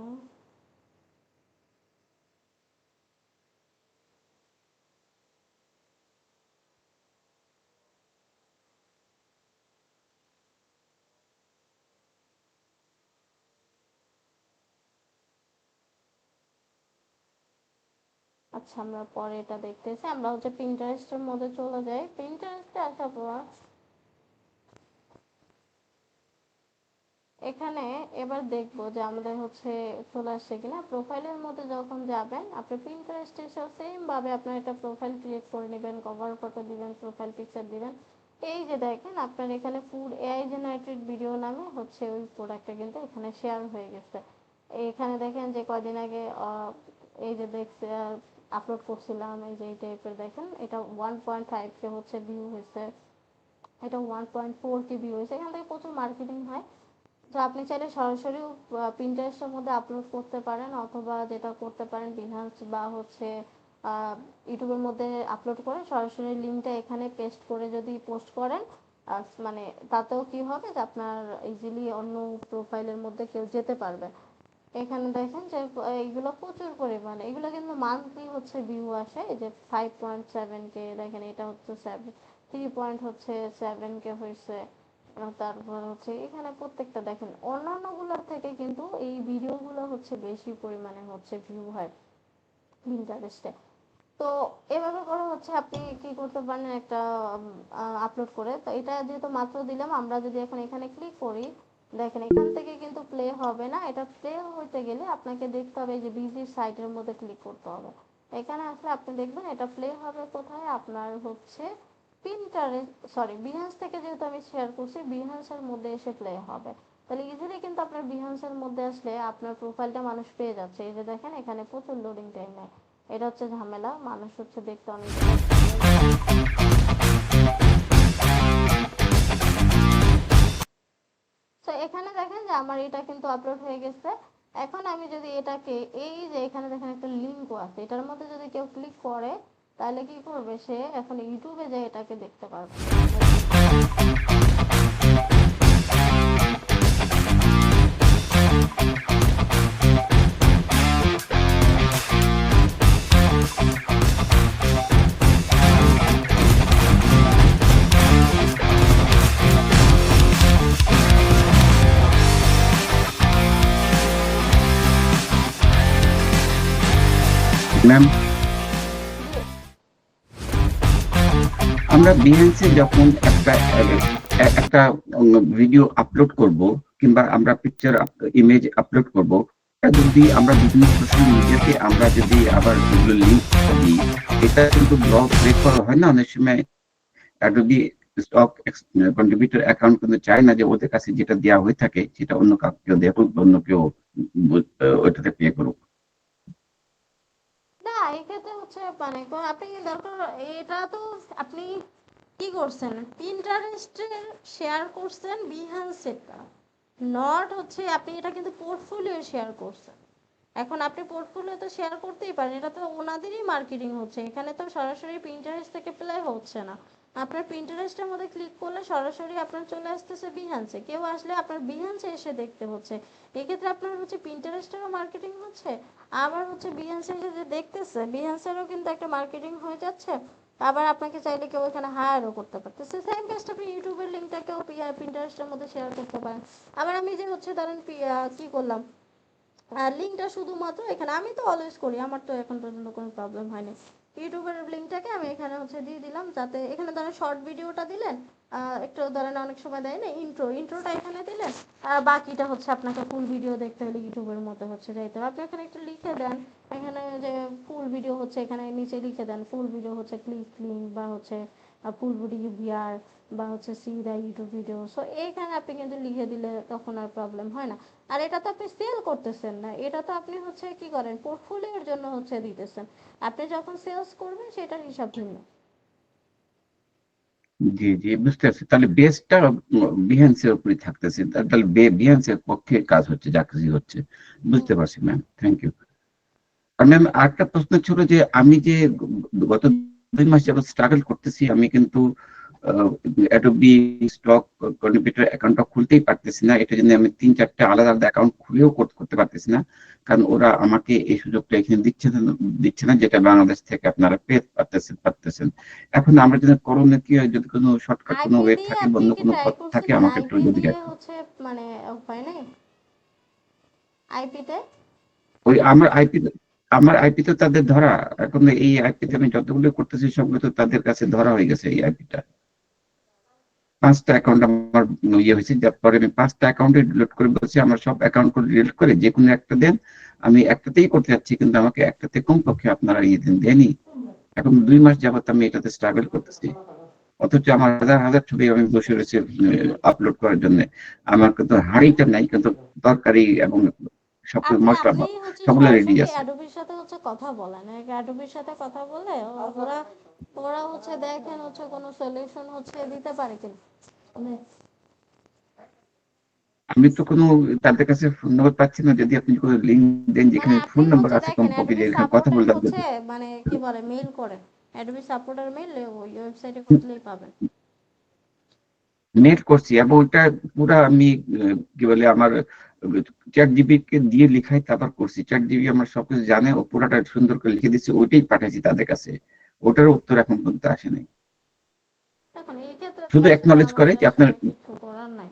S2: আচ্ছা আমরা পরে এটা দেখতেছি, আমরা হচ্ছে পিন্টারেস্টের মধ্যে চলে যাই। পিন্টারেস্টে আসার পর এখানে এবার দেখবো যে আমাদের হচ্ছে চলে আসছে কিনা। প্রোফাইলের মধ্যে যখন যাবেন আপনি পিন্টারেস্টে সেম ভাবে আপনার একটা প্রোফাইল ক্রিয়েট করে নেবেন, কভার ফটো দিবেন, প্রোফাইল পিকচার দিবেন। এই যে দেখেন আপনার এখানে ফুড এআই জেনারেটেড ভিডিও নামে হচ্ছে ওই প্রোডাক্টটা কিন্তু এখানে শেয়ার হয়ে গেছে। এখানে দেখেন যে কয়দিন আগে এই যে দেখছে আপলোড করছিলাম, এই যে এই টাইপের দেখেন এটা 1.5K হচ্ছে ভিউ হয়েছে, এটা 1.4K ভিউ হয়েছে। এখান থেকে প্রচুর মার্কেটিং হয়। তো আপনি চাইলে সরাসরিও পিন্টারেস্টের মধ্যে আপলোড করতে পারেন, অথবা যেটা করতে পারেন বিহান্স বা হচ্ছে ইউটিউবের মধ্যে আপলোড করে সরাসরি লিঙ্কটা এখানে পেস্ট করে যদি পোস্ট করেন, মানে তাতেও কি হবে যে আপনার ইজিলি অন্য প্রোফাইলের মধ্যে কেউ যেতে পারবে। এখানে দেখেন যে এইগুলো প্রচুর পরিমাণে, এগুলো কিন্তু মান্থলি হচ্ছে ভিউ আসে। এই যে 5.7K দেখেন, এটা হচ্ছে 3.7K হয়েছে। তারপর হচ্ছে এখানে প্রত্যেকটা দেখেন অন্যান্যগুলোর থেকে কিন্তু এই ভিডিওগুলো হচ্ছে বেশি পরিমাণে হচ্ছে ভিউ হয় পিন্টারেস্টে। তো এভাবে করে হচ্ছে আপনি কি করতে পারেন, একটা আপলোড করে। তো এটা যেহেতু মাত্র দিলাম, আমরা যদি এখন এখানে ক্লিক করি, দেখেন এখান থেকে কিন্তু প্লে হবে না। এটা প্লে হইতে গেলে আপনাকে দেখতে হবে যে ভিজিট সাইটের মধ্যে ক্লিক করতে হবে। এখানে আসলে আপনি দেখবেন এটা প্লে হবে কোথায়, আপনার হচ্ছে বিহান্স থেকে যেহেতু আমি শেয়ার করছি, বিহান্সের মধ্যে এসে প্লে হবে। তাহলে ইজিলি কিন্তু আপনার বিহান্সের মধ্যে আসলে আপনার প্রোফাইলটা মানুষ পেয়ে যাচ্ছে। এই যে দেখেন এখানে প্রচুর লোডিং টাইম নেয়, এটা হচ্ছে ঝামেলা। মানুষ হচ্ছে দেখতে অনেক তো এখানে দেখেন যে আমার এটা কিন্তু আপলোড হয়ে গেছে। এখন আমি যদি এটাকে এই যে এখানে দেখেন একটা লিঙ্কও আছে, এটার মধ্যে যদি কেউ ক্লিক করে তাহলে কি করবে, সে এখন ইউটিউবে যায় এটাকে দেখতে পারবে।
S1: ম্যাম, আমরা বিহেন্সে যখন একটা ভিডিও আপলোড করব কিংবা আমরা পিকচার ইমেজ আপলোড করব, যদি আমরা বিভিন্ন সোশ্যাল মিডিয়াতে আমরা যদি আবার এগুলো লিঙ্ক দিই, এটা কিন্তু ব্লক ব্রেক করা হয় না অনেক সময়। যদি স্টক কন্ট্রিবিউটর অ্যাকাউন্ট কিন্তু চায় না যে ওদের কাছে যেটা দেওয়া হয়ে থাকে সেটা অন্য কাউকে দেখুক, অন্য কেউ ওইটাতে পে করুক।
S2: না, এক্ষেত্রে হচ্ছে মানে আপনি দরকার, এটা তো আপনি কি করছেন, পিন্টারেস্টে শেয়ার করছেন বিহান্সেরটা, নট হচ্ছে আপনি এটা কিন্তু পোর্টফোলিও শেয়ার করছেন। এখন আপনি পোর্টফোলিও তো শেয়ার করতেই পারেন, এটা তো ওনাদেরই মার্কেটিং হচ্ছে, এখানে তো সরাসরি পিন্টারেস্ট থেকে প্লে হচ্ছে না। আপনার পিন্টারেস্টের মধ্যে ক্লিক করলে সরাসরি আপনার চলে আসতেছে বিহান্সে, কেউ আসলে আপনার বিহান্সে এসে দেখতে হচ্ছে। এক্ষেত্রে আপনার হচ্ছে পিন্টারেস্টেরও মার্কেটিং হচ্ছে, আবার হচ্ছে বিহান্সে এসে যে দেখতেছে বিহান্সেরও কিন্তু একটা মার্কেটিং হয়ে যাচ্ছে। আবার আপনাকে চাইলে কেউ এখানে হায়ারও করতে পারতেছে। সেম কাজটা আপনি ইউটিউবের লিঙ্কটাকেও পিন্টারেস্টের মধ্যে শেয়ার করতে পারেন। আবার আমি যে হচ্ছে ধরেন কি করলাম, লিঙ্কটা শুধুমাত্র এখানে আমি তো অলওয়েজ করি, আমার তো এখন পর্যন্ত কোনো প্রবলেম হয়নি। ইউটিউবের লিঙ্কটাকে আমি এখানে হচ্ছে দিয়ে দিলাম, যাতে এখানে ধরেন শর্ট ভিডিওটা দিলেন, একটু ধরেন অনেক সময় দেয় না ইন্ট্রোটা এখানে দিলেন, আর বাকিটা হচ্ছে আপনাকে ফুল ভিডিও দেখতে হলে ইউটিউবের মধ্যে হচ্ছে যাইতে হবে। আপনি এখানে একটু লিখে দেন এখানে যে ফুল ভিডিও হচ্ছে, এখানে নিচে লিখে দেন ফুল ভিডিও হচ্ছে ক্লিক লিঙ্ক বা হচ্ছে ফুল ভিডিও ভিআর বা হচ্ছে সি দা ইউটিউব ভিডিও। সো এইখানে আপনি কিন্তু লিখে দিলে তখন আর প্রবলেম হয় না। আর এটা তো আপনি সেল করতেছেন না, এটা তো আপনি হচ্ছে কি করেন পোর্টফোলিওর জন্য হচ্ছে দিতেছেন। আপনি যখন সেলস করবেন সেটার হিসাব ভিন্ন।
S1: জি জি, বুঝতে পারছি। তাহলে বেসটা বিহেন্সের উপরই থাকতেছে, তাহলে বিহেন্সের পক্ষে কাজ হচ্ছে, যা কিছু হচ্ছে। বুঝতে পারছি ম্যাম, থ্যাংক ইউ। আর ম্যাম আরেকটা প্রশ্ন ছিল যে আমি যে গত 2 মাস যাবত স্ট্রাগল করতেছি, আমি কিন্তু অ্যাডোবি স্টক কন্ট্রিবিউটর অ্যাকাউন্টটা খুলতেই পারতেছি না। এটা জন্য আমি 3-4টা আলাদা আলাদা অ্যাকাউন্ট খুলেও করতে পারতেছি না, কারণ ওরা আমাকে এই সুযোগটা এখানে দিচ্ছে না, যেটা বাংলাদেশ থেকে আপনারা পেতে পারতেছেন। এখন আমরা যদি করণীয় কি হয়, যদি কোনো শর্টকাট কোনো
S2: আইপি
S1: ওয়ে
S2: দিয়ে
S1: থাকে,
S2: আপনি
S1: অন্য
S2: কি
S1: কোনো
S2: ট্রাই
S1: পথ থাকে,
S2: করছিলেন?
S1: আমাকে একটু
S2: আইপি
S1: যদি
S2: দিয়ে হচ্ছে মানে উপায় নেই আইপিতে?
S1: ওই আমার আইপি তো তাদের ধরা। এখন এই আইপিতে আমি যতগুলো করতেছি সবগুলো তো তাদের কাছে ধরা হয়ে গেছে এই আইপিটা। 5টা অ্যাকাউন্ট আমার ইয়ে হয়েছে, তারপরে আমি 5টা অ্যাকাউন্টে ডিলিট করে বলছি আমার সব অ্যাকাউন্ট করে ডিলিট করে যে কোনো একটা দেন, আমি একটাতেই করতে যাচ্ছি, কিন্তু আমাকে একটাতে কমপক্ষে আপনারা ইয়ে দেনই। এখন 2 মাস যাবত আমি এটাতে স্ট্রাগল করতেছি, অথচ আমার হাজার হাজার ছবি আমি বসে রয়েছে আপলোড করার জন্য। আমার কিন্তু হাড়িটা নাই, কিন্তু তরকারি এবং সবকিছু
S2: আচ্ছা,
S1: মশলা
S2: আপনি হচ্ছে
S1: সবগুলো রেডি
S2: সরাসরি
S1: আছে।
S2: অ্যাডোবির সাথে হচ্ছে কথা বলেন, অ্যাডোবির সাথে কথা বলে ওরা ওরা হচ্ছে দেখেন হচ্ছে কোনো সলিউশন হচ্ছে দিতে পারে কিনা। মানে
S1: আমি তো কোনো তাদের কাছে ফোন নাম্বার পাচ্ছি না, যদি আপনি কোনো লিঙ্ক দেন
S2: মানে
S1: যেখানে
S2: আপনি
S1: ফোন নাম্বার
S2: হচ্ছে
S1: আছে
S2: দেখেন
S1: কমপক্ষে, যে
S2: অ্যাডোবি
S1: এখানে কথা
S2: সাপোর্টে
S1: বললাম।
S2: হচ্ছে মানে কি বলে মেইল করেন, অ্যাডোবি সাপোর্টের মেইল ওই ওয়েবসাইটে খুঁজলেই পাবেন।
S1: নেট করছি এবং ওটা পুরা আমি কি বলে আমার চ্যাট জিবি কে দিয়ে লিখাই তারপর করছি। চ্যাট জিবি আমার সবকিছু জানে, ও পুরাটা সুন্দর করে লিখে দিচ্ছে, ওইটাই পাঠাইছি তাদের কাছে। ওটার উত্তর এখন পর্যন্ত আসে নাই।
S2: দেখুন এই ক্ষেত্রে তো
S1: শুধু
S2: আসলে
S1: একনলেজ করে
S2: আমাদের
S1: যে আপনার
S2: আসলে কিছু করার নাই।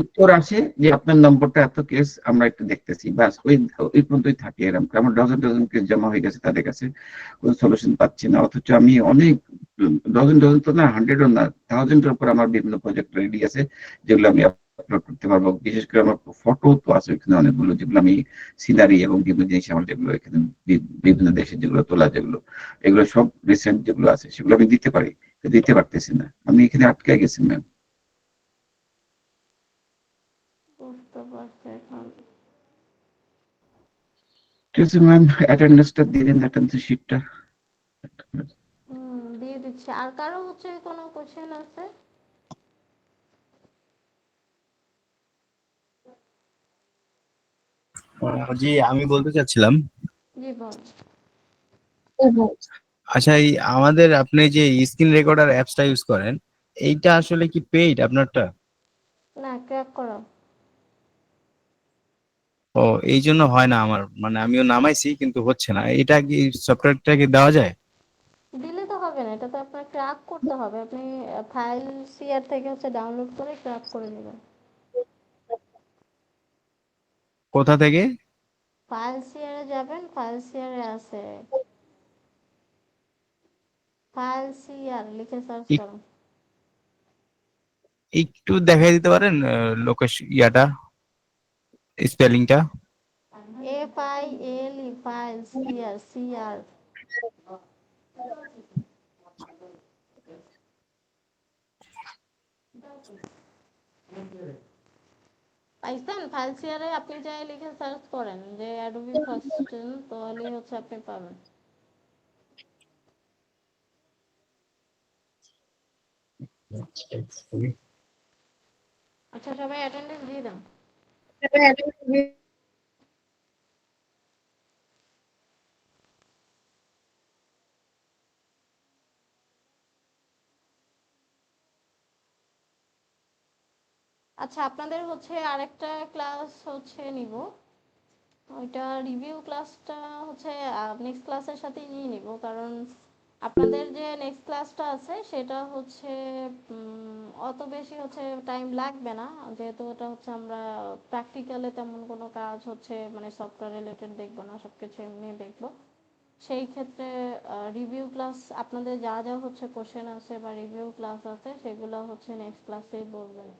S1: উত্তর আসে যে আপনার নম্বরটা এত কেস আমরা একটু দেখতেছি, বাস ওই ওই পর্যন্তই থাকে। এরকম আমার ডজন ডজন কেস জমা হয়ে গেছে তাদের কাছে, কোনো সলিউশন পাচ্ছি না। অথচ আমি অনেক ডজন ডজন তো না, হান্ড্রেডও না, থাউজেন্ডের উপর আমার বিভিন্ন প্রজেক্ট রেডি আছে, যেগুলো আমি আপলোড করতে পারবো। বিশেষ করে আমার ফটো তো আছে ওইখানে অনেকগুলো, যেগুলো আমি সিনারি এবং বিভিন্ন জিনিস আমার যেগুলো এখানে বিভিন্ন দেশে যেগুলো তোলা, যেগুলো এগুলো সব রিসেন্ট যেগুলো আছে সেগুলো আমি দিতে পারি, দিতে পারতেছি না। আমি এখানে আটকে গেছি ম্যাম।
S2: বুঝতে পারছি এখন।
S1: ঠিক আছে ম্যাম, অ্যাটেন্ডেন্সটা দিয়ে দিন, অ্যাটেন্ডেন্স শিটটা।
S2: দিয়ে দিচ্ছি। আর কারো হচ্ছে কোনো কোশ্চেন আছে?
S5: জি, আমি বলতে চাচ্ছিলাম,
S2: জি বল।
S5: আচ্ছা এই আমাদের আপনি যে স্ক্রিন রেকর্ডার অ্যাপসটা ইউজ করেন, এইটা আসলে কি পেইড আপনারটা?
S2: না, ক্র্যাক করা।
S5: ও, এই জন্য হয় না আমার, মানে আমিও নামাইছি কিন্তু হচ্ছে না। এটা কি সফটওয়্যারটা কি দেওয়া যায়?
S2: দিলে তো হবে না, এটা তো আপনার ক্র্যাক করতে হবে। আপনি ফাইল সিআর থেকে হচ্ছে ডাউনলোড করে ক্র্যাক করে নেবেন।
S5: কোথা থেকে?
S2: ফাইল সিআরে যাবেন, ফাইল সিআরে আছে, ফাইল সিআর লিখে সার্চ
S5: এক-
S2: করুন।
S5: একটু দেখাই দিতে পারেন লোকেশ ইয়াটা, স্পেলিংটা?
S2: FILE file CR CR. পাইছেন? ফাইল সিআরে আপনি যাই লিখে সার্চ করেন যে অ্যাডোবি ফার্স্ট, তাহলেই হচ্ছে আপনি পাবেন। আচ্ছা, সবাই অ্যাটেন্ডেন্স দিয়ে দেন। আচ্ছা, আপনাদের হচ্ছে আরেকটা ক্লাস হচ্ছে নিব, ওইটা রিভিউ ক্লাসটা হচ্ছে নেক্সট ক্লাসের সাথেই নিয়ে নিব, কারণ আপনাদের যে নেক্সট ক্লাসটা আছে সেটা হচ্ছে অত বেশি হচ্ছে টাইম লাগবে না, যেহেতু ওটা হচ্ছে আমরা প্র্যাকটিক্যালে তেমন কোনো কাজ হচ্ছে মানে সফটওয়্যার রিলেটেড দেখবো না, সব কিছু এমনি দেখবো। সেই ক্ষেত্রে রিভিউ ক্লাস আপনাদের যা যা হচ্ছে কোশ্চেন আছে বা রিভিউ ক্লাস আছে সেগুলো হচ্ছে নেক্সট ক্লাসেই বলবেন।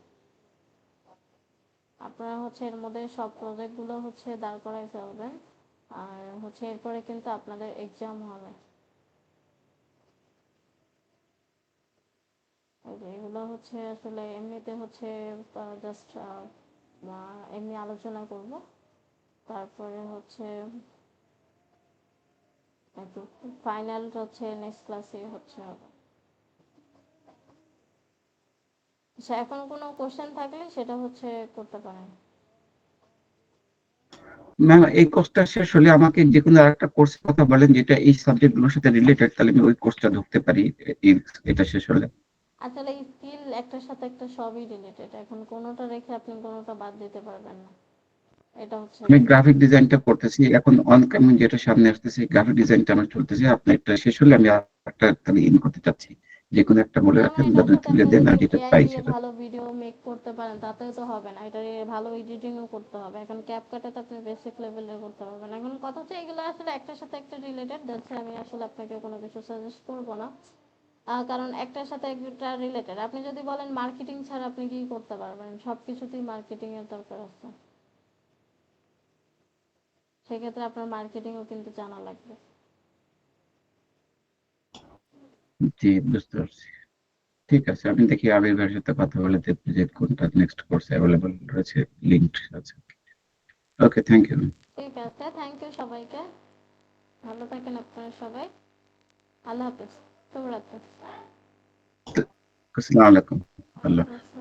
S2: আপনারা হচ্ছে এর মধ্যে সব প্রজেক্টগুলো হচ্ছে দাঁড় করাই ফেলবেন, আর হচ্ছে এরপরে কিন্তু আপনাদের এক্সাম হবে। এই যে এগুলো হচ্ছে আসলে এমনিতে হচ্ছে জাস্ট এমনি আলোচনা করব, তারপরে হচ্ছে ফাইনাল হচ্ছে নেক্সট ক্লাসে হচ্ছে হবে। আচ্ছা, এখন কোনো কোশ্চেন থাকলে সেটা হচ্ছে করতে পারেন।
S1: ম্যাম এই কোর্সটা শেষ হলে আমাকে যে কোনো আরেকটা কোর্সের কথা বলেন যেটা এই সাবজেক্ট গুলোর সাথে রিলেটেড, তাহলে আমি ওই কোর্সটা ঢুকতে পারি এটা শেষ হলে।
S2: আসলে স্কিল একটার সাথে একটা সবই রিলেটেড, এখন কোনোটা রেখে আপনি কোনোটা বাদ দিতে পারবেন না, এটা হচ্ছে
S1: আমি
S2: ব্যাপার।
S1: গ্রাফিক ডিজাইনটা করতেছি এখন, অনকামিং যেটা সামনে আসতেছে গ্রাফিক ডিজাইনটা আমার চলতেছে। আপনি একটা শেষ হলে আমি একটা তাহলে ইন করতে চাচ্ছি, যে কোনো একটা বলে
S2: যেমন
S1: রাখেন বা
S2: এটার
S1: দুই
S2: সাথে
S1: তুলে
S2: আপনি
S1: দেন,
S2: যদি
S1: আর যেটা
S2: এআই
S1: পাই
S2: দিয়ে
S1: সেটা।
S2: ভালো ভিডিও মেক করতে পারেন তাতেও তো হবে না, এটা ভালো এডিটিংও করতে হবে। এখন ক্যাপকাটে তো আপনি বেসিক লেভেলের করতে পারবেন। এখন কথা হচ্ছে এগুলো আসলে একটার সাথে একটা রিলেটেড, যাচ্ছে আমি আসলে আপনাকে কোনো কিছু সাজেস্ট করবো না। কারণ একটার সাথে একটা রিলেটেড। আপনি যদি বলেন মার্কেটিং ছাড়া আপনি কি করতে পারবেন, সবকিছুতেই মার্কেটিং এর দরকার আছে, সেক্ষেত্রে আপনার মার্কেটিংও কিন্তু জানা লাগবে।
S1: জি, বুঝতে পারছি। ঠিক আছে, আমি দেখি আবির ভাইয়ের সাথে কথা বলে দেখবো যে কোনটা নেক্সট কোর্স অ্যাভেলেবল রয়েছে, লিঙ্ক আছে। ওকে, থ্যাংক ইউ।
S2: ঠিক আছে, থ্যাংক ইউ সবাইকে, ভালো থাকেন আপনারা সবাই, আল্লাহ হাফেজ, শুভরাত্রি।
S1: আসসালামু আলাইকুম। আল্লাহ।
S2: ওয়ালাইকুম আসসালাম।